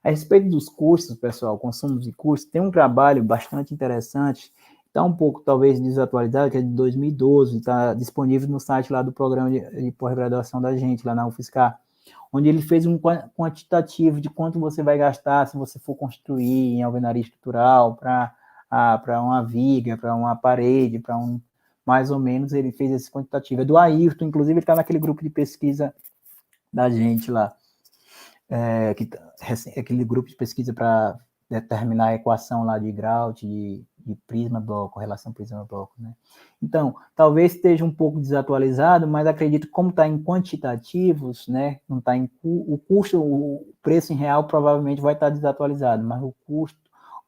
A respeito dos custos, pessoal, consumos e custos, tem um trabalho bastante interessante, está um pouco talvez desatualizado, que é de 2012, está disponível no site lá do programa de pós-graduação da gente, lá na UFSCar, onde ele fez um quantitativo de quanto você vai gastar se você for construir em alvenaria estrutural para uma viga, para uma parede, para mais ou menos ele fez esse quantitativo. É do Ayrton, inclusive ele está naquele grupo de pesquisa da gente lá. Aquele grupo de pesquisa para determinar a equação lá de Grout, de prisma-bloco, relação prisma-bloco, né? Então, talvez esteja um pouco desatualizado, mas acredito que como está em quantitativos, né, não está em o custo, o preço em real provavelmente vai estar desatualizado, mas o custo,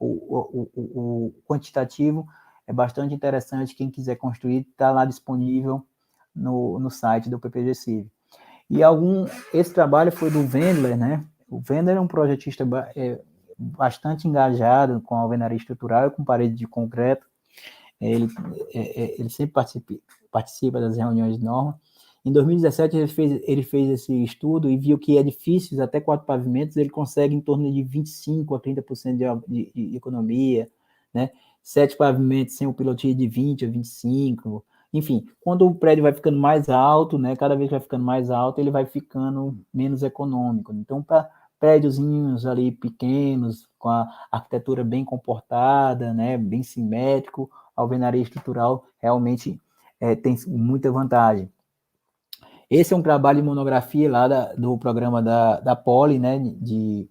o quantitativo é bastante interessante. Quem quiser construir, está lá disponível no site do PPG-CIV. Esse trabalho foi do Wendler, né? O Wendler é um projetista bastante engajado com a alvenaria estrutural e com parede de concreto. Ele sempre participa das reuniões de norma. Em 2017, ele fez esse estudo e viu que edifícios até 4 pavimentos ele consegue em torno de 25% a 30% de economia, né? 7 pavimentos sem o pilotis de 20% a 25%. Enfim, quando o prédio vai ficando mais alto, né, cada vez vai ficando mais alto, ele vai ficando menos econômico. Então, para prédiozinhos ali pequenos, com a arquitetura bem comportada, né, bem simétrico, a alvenaria estrutural realmente tem muita vantagem. Esse é um trabalho de monografia lá do programa da Poli, né, de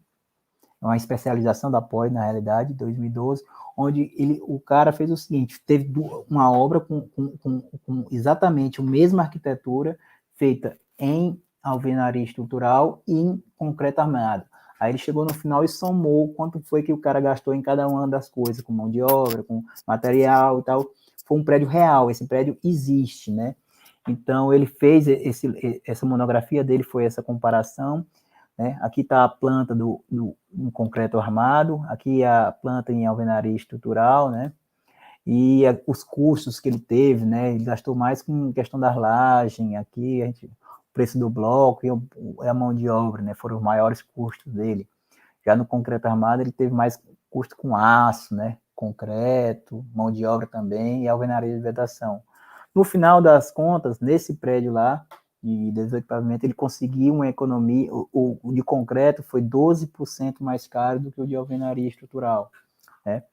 uma especialização da Poli, na realidade, 2012, onde o cara fez o seguinte, teve uma obra com exatamente a mesma arquitetura, feita em alvenaria estrutural e em concreto armado. Aí ele chegou no final e somou quanto foi que o cara gastou em cada uma das coisas, com mão de obra, com material e tal. Foi um prédio real, esse prédio existe, né? Então, ele fez essa monografia dele, foi essa comparação, né? Aqui está a planta do concreto armado, aqui a planta em alvenaria estrutural, né? E os custos que ele teve, né? Ele gastou mais com questão da laje, aqui o preço do bloco e a mão de obra, né? Foram os maiores custos dele. Já no concreto armado, ele teve mais custo com aço, né? Concreto, mão de obra também e alvenaria de vedação. No final das contas, nesse prédio lá, de 18 pavimentos, ele conseguiu uma economia, o de concreto foi 12% mais caro do que o de alvenaria estrutural, né?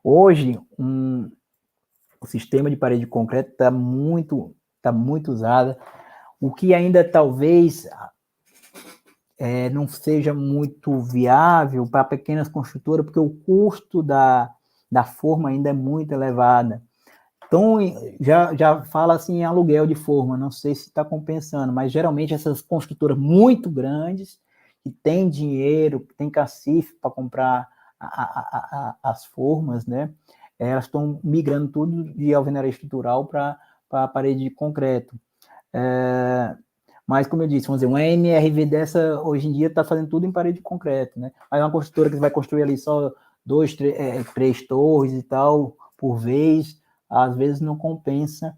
Hoje, o sistema de parede de concreto está muito usado, o que ainda talvez não seja muito viável para pequenas construtoras, porque o custo da forma ainda é muito elevado. Então, já fala assim em aluguel de forma, não sei se está compensando, mas geralmente essas construtoras muito grandes, que têm dinheiro, que têm cacife para comprar as formas, né? Elas estão migrando tudo de alvenaria estrutural para a parede de concreto. Mas, como eu disse, vamos dizer, uma MRV dessa, hoje em dia, está fazendo tudo em parede de concreto, né? Mas uma construtora que vai construir ali só 2, 3 torres e tal, por vez, às vezes não compensa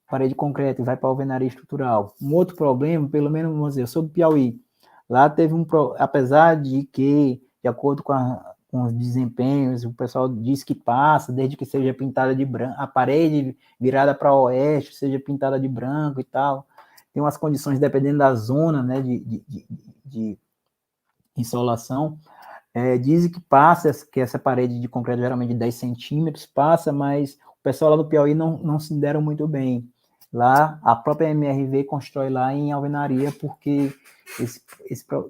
parede de concreto e vai para a alvenaria estrutural. Um outro problema, pelo menos, vamos dizer, eu sou do Piauí, lá teve apesar de que, de acordo com os desempenhos, o pessoal diz que passa, desde que seja pintada de branco, a parede virada para o oeste, seja pintada de branco e tal, tem umas condições, dependendo da zona, né, de insolação, dizem que passa, que essa parede de concreto geralmente de 10 centímetros passa, mas o pessoal lá do Piauí não se deram muito bem. Lá, a própria MRV constrói lá em alvenaria, porque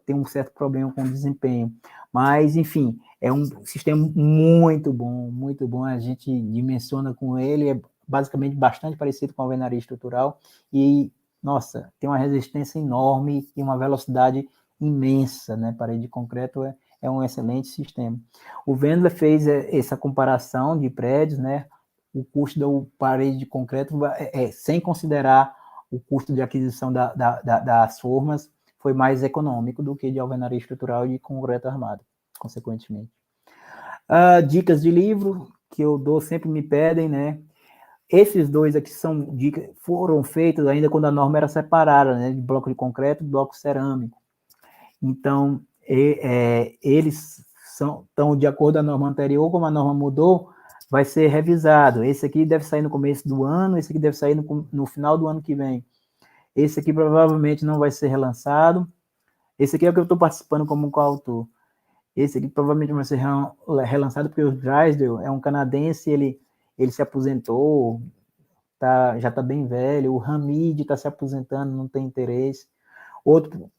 tem um certo problema com o desempenho. Mas, enfim, é um sistema muito bom, a gente dimensiona com ele, é basicamente bastante parecido com a alvenaria estrutural, e, nossa, tem uma resistência enorme e uma velocidade imensa, né? Parede de concreto é um excelente sistema. O Wendler fez essa comparação de prédios, né? O custo da parede de concreto, sem considerar o custo de aquisição das formas, foi mais econômico do que de alvenaria estrutural e de concreto armado, consequentemente. Dicas de livro que eu dou, sempre me pedem, né? Esses dois aqui são dicas, foram feitos ainda quando a norma era separada, né? De bloco de concreto e bloco cerâmico. Então, eles estão de acordo com a norma anterior, como a norma mudou, vai ser revisado. Esse aqui deve sair no começo do ano, esse aqui deve sair no final do ano que vem. Esse aqui provavelmente não vai ser relançado. Esse aqui é o que eu estou participando como coautor. Esse aqui provavelmente vai ser relançado porque o Drysdale é um canadense, ele se aposentou, já está bem velho. O Hamid está se aposentando, não tem interesse. Outro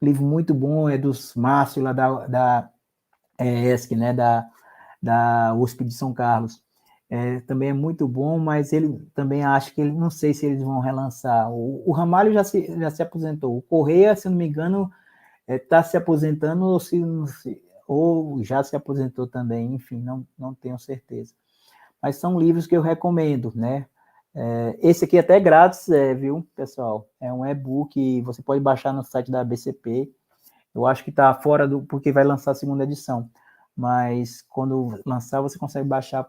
livro muito bom é dos Márcio, lá da ESC, né, da USP de São Carlos. Também é muito bom, mas ele também acha que não sei se eles vão relançar. O Ramalho já se aposentou. O Correia, se não me engano, está se aposentando ou já se aposentou também. Enfim, não tenho certeza. Mas são livros que eu recomendo, né? Esse aqui até é grátis, viu, pessoal? É um e-book, você pode baixar no site da BCP. Eu acho que está fora porque vai lançar a segunda edição. Mas quando lançar, você consegue baixar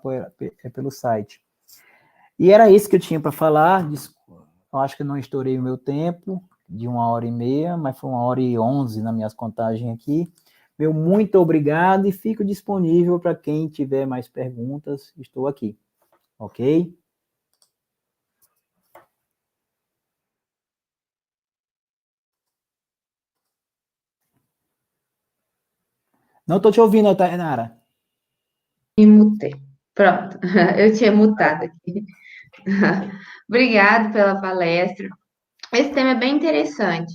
pelo site. E era isso que eu tinha para falar. Eu acho que eu não estourei o meu tempo de 1h30, mas foi 1h11 nas minhas contagens aqui. Meu muito obrigado e fico disponível para quem tiver mais perguntas. Estou aqui, ok? Não estou te ouvindo, Tainara. E mutei. Pronto, eu tinha mutado aqui. Obrigado pela palestra. Esse tema é bem interessante.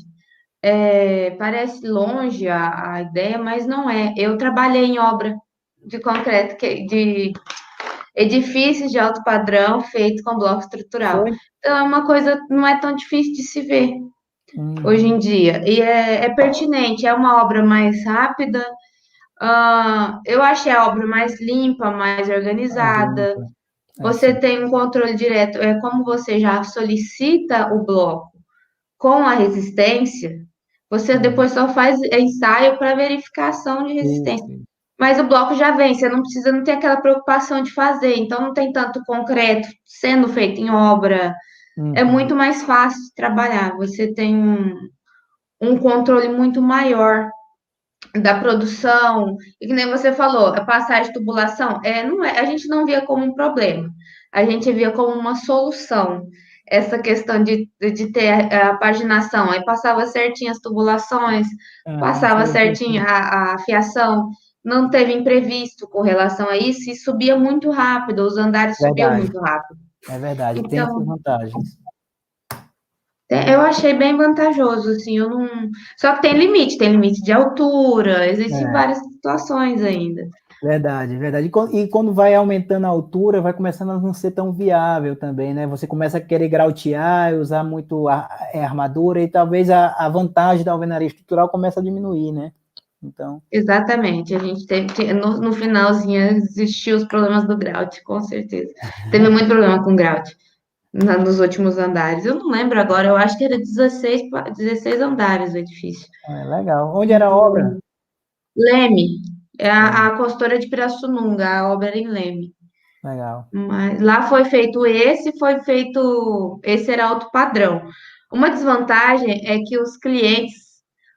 Parece longe a ideia, mas não é. Eu trabalhei em obra de concreto, de edifícios de alto padrão feitos com bloco estrutural. Foi? Então, é uma coisa, não é tão difícil de se ver hoje em Uhum. dia. E é pertinente, é uma obra mais rápida. Eu achei a obra mais limpa, mais Mais organizada. limpa. Você Sim. tem um controle direto, é como você já solicita o bloco com a resistência, você Uhum. depois só faz ensaio para verificação de resistência. Isso. Mas o bloco já vem, você não precisa, não ter aquela preocupação de fazer, então não tem tanto concreto sendo feito em obra, é Uhum. muito mais fácil de trabalhar, você tem um controle muito maior da produção, e que nem você falou, a passagem de tubulação, não é, a gente não via como um problema, a gente via como uma solução. Essa questão de ter a paginação, aí passava certinho as tubulações, Aham, passava foi certinho interessante. a fiação, não teve imprevisto com relação a isso, e subia muito rápido, os andares subiam Verdade, muito rápido. é verdade. Tem essas Então, vantagens. eu achei bem vantajoso, assim, eu não. Só que tem limite de altura, existem É, várias situações ainda. verdade, verdade. E quando vai aumentando a altura, vai começando a não ser tão viável também, né? Você começa a querer grautear, usar muito armadura, e talvez a vantagem da alvenaria estrutural começa a diminuir, né? Então, Exatamente, a gente no finalzinho existiu os problemas do grout, com certeza. Teve muito problema com grout nos últimos andares. Eu não lembro agora, eu acho que era 16 andares o edifício. é legal. Onde era a obra? Leme, é Leme. a costura de Pirassununga, a obra era em Leme. Legal. Mas lá esse era alto padrão. Uma desvantagem é que os clientes,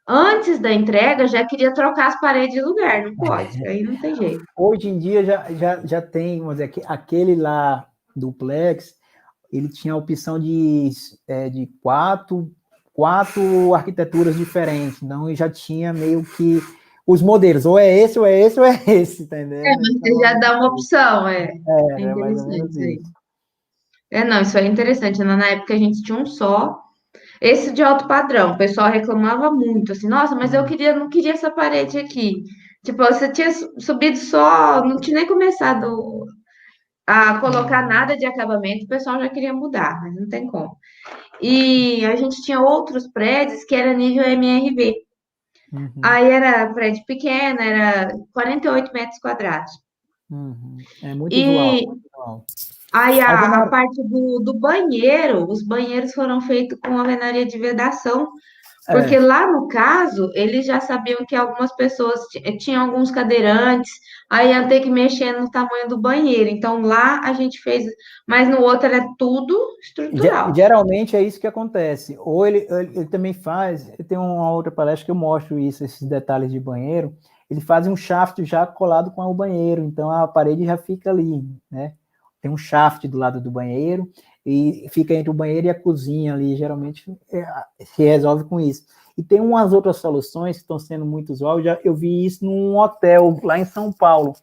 antes da entrega, já queria trocar as paredes de lugar, não pode, aí não tem jeito. Hoje em dia já tem, vamos dizer, aquele lá duplex, ele tinha a opção de quatro arquiteturas diferentes, então já tinha meio que os modelos, ou é esse, ou é esse, ou é esse, tá entendendo? Mas Então, você já dá uma opção, é é mais ou interessante menos isso aí. isso. Não, isso é interessante. Na época a gente tinha um só, esse de alto padrão, o pessoal reclamava muito, assim, nossa, mas Hum, não queria essa parede aqui. Tipo, você tinha subido só, não tinha nem começado a colocar nada de acabamento, o pessoal já queria mudar, mas não tem como. E a gente tinha outros prédios que era nível MRV. uhum, Aí era prédio pequeno, era 48 metros quadrados. uhum. É muito visual, E muito visual. aí a Alvenaria, parte do banheiro, os banheiros foram feitos com alvenaria de vedação, porque é, lá no caso, eles já sabiam que algumas pessoas tinham alguns cadeirantes, aí ia ter que mexer no tamanho do banheiro. Então lá a gente fez, mas no outro era tudo estrutural. geralmente é isso que acontece. Ou ele também faz, tem uma outra palestra que eu mostro isso, esses detalhes de banheiro, ele faz um shaft já colado com o banheiro, então a parede já fica ali, né? Tem um shaft do lado do banheiro e fica entre o banheiro e a cozinha ali, geralmente se resolve com isso. E tem umas outras soluções que estão sendo muito usual, eu vi isso num hotel lá em São Paulo,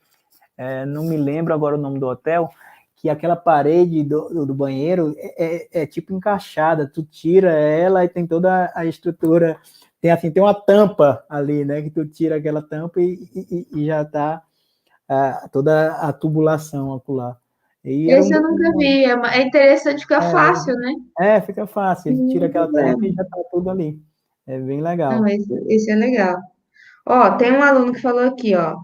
não me lembro agora o nome do hotel, que aquela parede do banheiro é tipo encaixada, tu tira ela e tem toda a estrutura, tem uma tampa ali, né, que tu tira aquela tampa e já tá toda a tubulação acolá. E era Esse eu nunca uma, vi. É interessante, fica fácil, né? fica fácil, ele tira Nenhum aquela tampa problema. e já tá tudo ali. É bem Não, legal. esse é legal. Ó, tem um aluno que falou aqui, ó.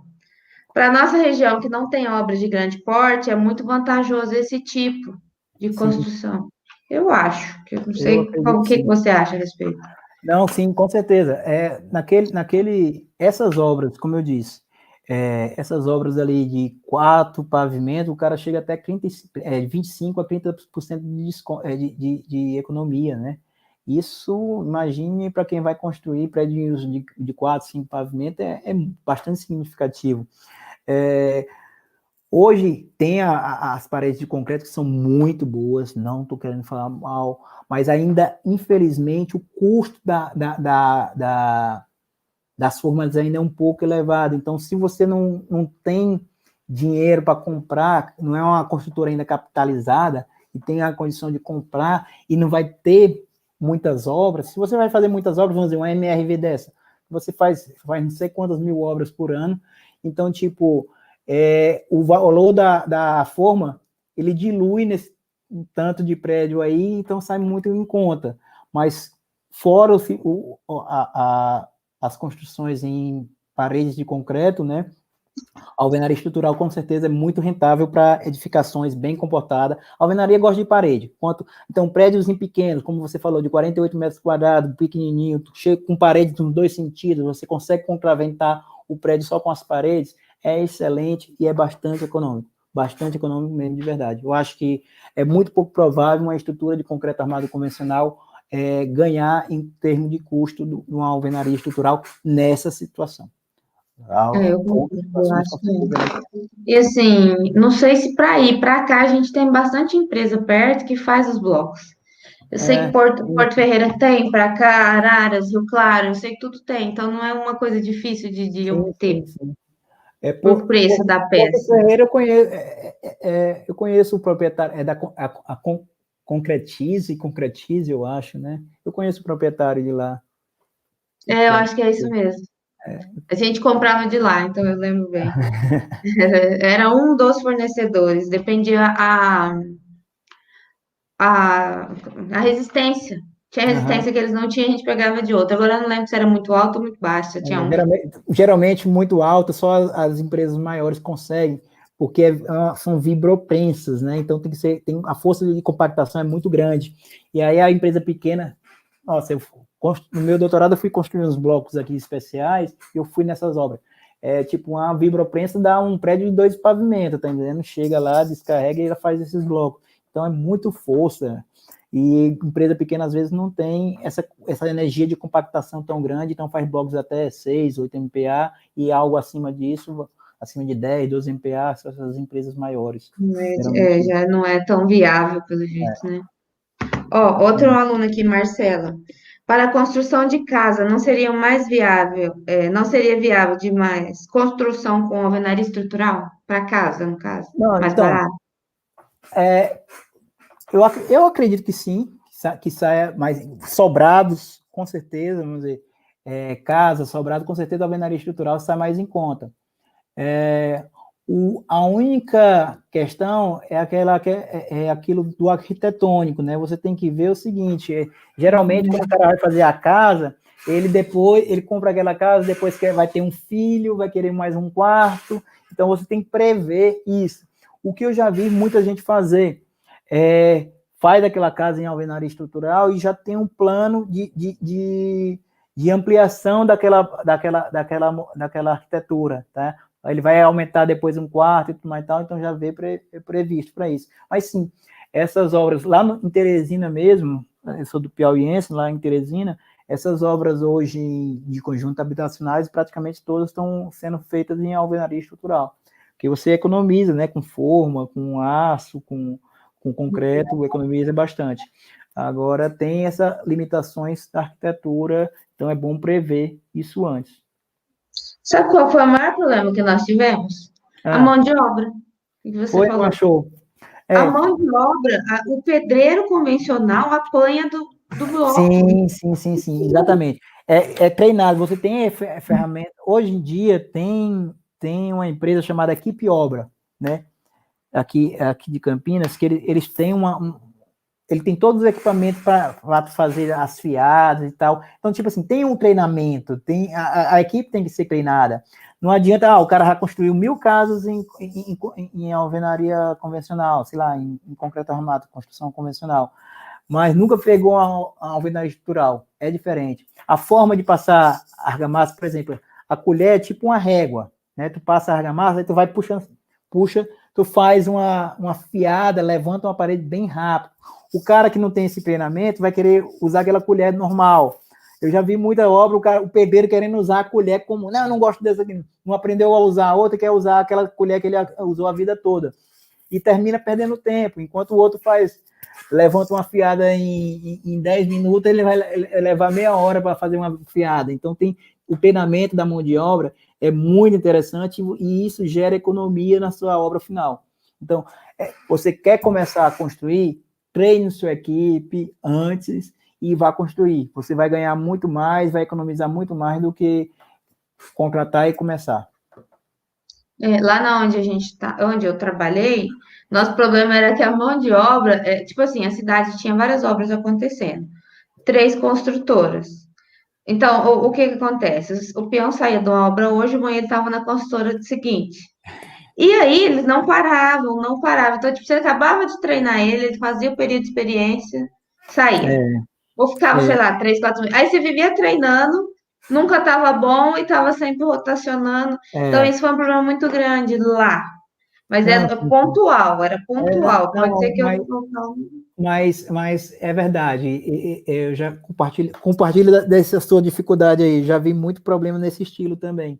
Para nossa região que não tem obras de grande porte, é muito vantajoso esse tipo. de Sim, construção. Eu acho, que eu não eu sei acredito o que que sim. você acha a respeito. Não, sim, com certeza. Essas obras, como eu disse, essas obras ali de 4 pavimentos, o cara chega até 25 a 30% de economia, né? Isso, imagine, para quem vai construir prédios de 4, 5 pavimentos, é bastante significativo. É, Hoje tem as paredes de concreto que são muito boas, não estou querendo falar mal, mas ainda, infelizmente, o custo das formas ainda é um pouco elevado. Então, se você não tem dinheiro para comprar, não é uma construtora ainda capitalizada e tem a condição de comprar e não vai ter muitas obras, se você vai fazer muitas obras, vamos dizer, uma MRV dessa, você faz não sei quantas mil obras por ano, então, tipo, o valor da forma, ele dilui nesse tanto de prédio aí, então sai muito em conta. Mas fora as construções em paredes de concreto, né? A alvenaria estrutural, com certeza, é muito rentável para edificações bem comportadas. A alvenaria gosta de parede. Então, prédios em pequenos, como você falou, de 48 metros quadrados, pequenininho, com paredes nos 2 sentidos, você consegue contraventar o prédio só com as paredes, é excelente e é bastante econômico mesmo, de verdade. Eu acho que é muito pouco provável uma estrutura de concreto armado convencional ganhar em termos de custo de uma alvenaria estrutural nessa situação. Eu Outras concordo, eu situações acho com que é. certeza é E assim, não sei se para ir para cá a gente tem bastante empresa perto que faz os blocos. Eu sei que Porto Ferreira tem, para cá, Araras, Rio Claro, eu sei que tudo tem, então não é uma coisa difícil de sim, obter sim, sim. por preço da Porto peça. Ferreira eu conheço o proprietário, é da Concretize, eu acho, né? Eu conheço o proprietário de lá. Eu acho que é isso mesmo. A gente comprava de lá, então eu lembro bem. Era um dos fornecedores, dependia a, a resistência. Tinha Aham. resistência que eles não tinham, a gente pegava de outro. Agora eu não lembro se era muito alto ou muito baixo. Se tinha um. Geralmente muito alta, só as empresas maiores conseguem, porque são vibroprensas, né? Então a força de compactação é muito grande. E aí a empresa pequena, nossa, no meu doutorado eu fui construir uns blocos aqui especiais e eu fui nessas obras. Tipo, uma vibroprensa dá um prédio de 2 pavimentos, tá entendendo? Chega lá, descarrega e ela faz esses blocos. Então é muito força. E empresa pequena, às vezes, não tem essa energia de compactação tão grande, então faz blocos até 6, 8 MPa, e algo acima disso, acima de 10, 12 MPa, são essas empresas maiores. Geralmente, Já não é tão viável, pelo jeito, né? Ó, outro aluno aqui, Marcela. Para a construção de casa, não seria mais viável, não seria viável demais construção com alvenaria estrutural? Para casa, no caso, não, mais então, barato? eu acredito que sim, que saia mais sobrados, com certeza, vamos dizer, casa, sobrado, com certeza a alvenaria estrutural sai mais em conta. A única questão é aquela que é aquilo do arquitetônico, né? Você tem que ver o seguinte: geralmente quando o cara vai fazer a casa, ele compra aquela casa, depois vai ter um filho, vai querer mais um quarto, então você tem que prever isso. O que eu já vi muita gente fazer faz aquela casa em alvenaria estrutural e já tem um plano de ampliação daquela arquitetura, tá? Ele vai aumentar depois um quarto e tudo mais e tal, então já vê previsto para isso. Mas sim, essas obras lá em Teresina mesmo, eu sou do Piauiense, lá em Teresina, essas obras hoje de conjuntos habitacionais, praticamente todas estão sendo feitas em alvenaria estrutural, que você economiza, né, com forma, com aço, com concreto, economiza bastante. Agora, tem essas limitações da arquitetura, então é bom prever isso antes. Sabe qual foi o maior problema que nós tivemos? A Ah, mão de obra, que você foi, não falou. achou? A É, mão de obra, o pedreiro convencional apanha do bloco. sim, exatamente. É treinado, você tem ferramenta. Hoje em dia tem uma empresa chamada Equipe Obra, né? Aqui de Campinas, que eles têm ele tem todos os equipamentos para fazer as fiadas e tal. Então, tipo assim, tem um treinamento, a equipe tem que ser treinada. Não adianta, o cara já construiu 1000 casas em alvenaria convencional, sei lá, em concreto armado, construção convencional, mas nunca pegou a alvenaria estrutural. É diferente. A forma de passar argamassa, por exemplo, a colher é tipo uma régua, né? Tu passa a argamassa, aí tu vai puxando, puxa, tu faz uma fiada, levanta uma parede bem rápido. O cara que não tem esse treinamento vai querer usar aquela colher normal. Eu já vi muita obra, o pedreiro querendo usar a colher como, não, eu não gosto dessa aqui, não aprendeu a usar a outra, quer usar aquela colher que ele usou a vida toda. E termina perdendo tempo, enquanto o outro levanta uma fiada em 10 minutos, ele vai levar meia hora para fazer uma fiada. Então, tem o treinamento da mão de obra é muito interessante e isso gera economia na sua obra final. Então, você quer começar a construir, treine sua equipe antes e vá construir. Você vai ganhar muito mais, vai economizar muito mais do que contratar e começar. Lá na onde a gente tá, onde eu trabalhei, nosso problema era que a mão de obra, tipo assim, a cidade tinha várias obras acontecendo, 3 construtoras. Então, o que que acontece? O peão saía de uma obra hoje, amanhã ele estava na construtora seguinte. E aí eles não paravam, não paravam. Então, tipo, você acabava de treinar ele, ele fazia o período de experiência, saía. Ou ficava, sei lá, 3, 4 meses. Aí você vivia treinando, nunca estava bom e estava sempre rotacionando. Então, isso foi um problema muito grande lá. Mas Não, era pontual, era pontual. Pode ser não, que eu. mas é verdade. Eu já compartilho dessa sua dificuldade aí. Já vi muito problema nesse estilo também.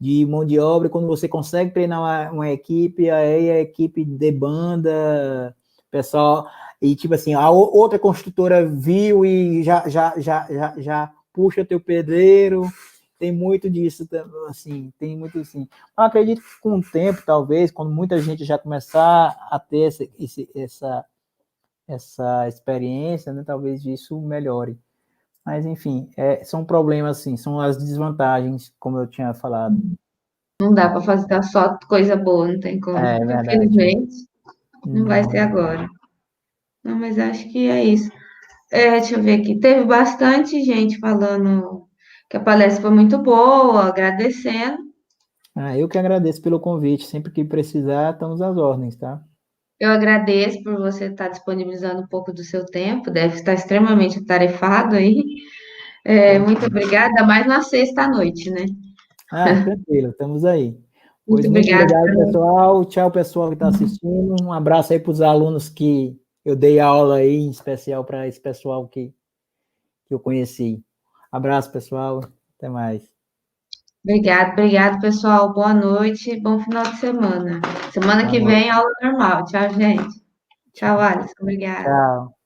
De mão de obra, quando você consegue treinar uma equipe, aí a equipe debanda, pessoal, e tipo assim, a outra construtora viu e já puxa teu pedreiro, tem muito disso, assim, tem muito assim. Eu acredito que com o tempo, talvez, quando muita gente já começar a ter essa experiência, né, talvez isso melhore. Mas, enfim, são problemas, assim, são as desvantagens, como eu tinha falado. Não dá para fazer só coisa boa, não tem como. É verdade. Infelizmente, não vai ser agora. Não, mas acho que é isso. Deixa eu ver aqui. Teve bastante gente falando que a palestra foi muito boa, agradecendo. Eu que agradeço pelo convite. Sempre que precisar, estamos às ordens, tá? Eu agradeço por você estar disponibilizando um pouco do seu tempo, deve estar extremamente atarefado aí. Muito obrigada, ainda mais na sexta à noite, né? Tranquilo, estamos aí. Muito Pois muito obrigada. obrigado, pessoal. Tchau, pessoal que está assistindo. Um abraço aí para os alunos que eu dei aula aí, em especial para esse pessoal que eu conheci. Abraço, pessoal. Até mais. Obrigado, pessoal. Boa noite, bom final de semana. Semana Boa que noite. vem, aula normal. Tchau, gente. Tchau, Tchau. Alisson. Obrigada. Tchau.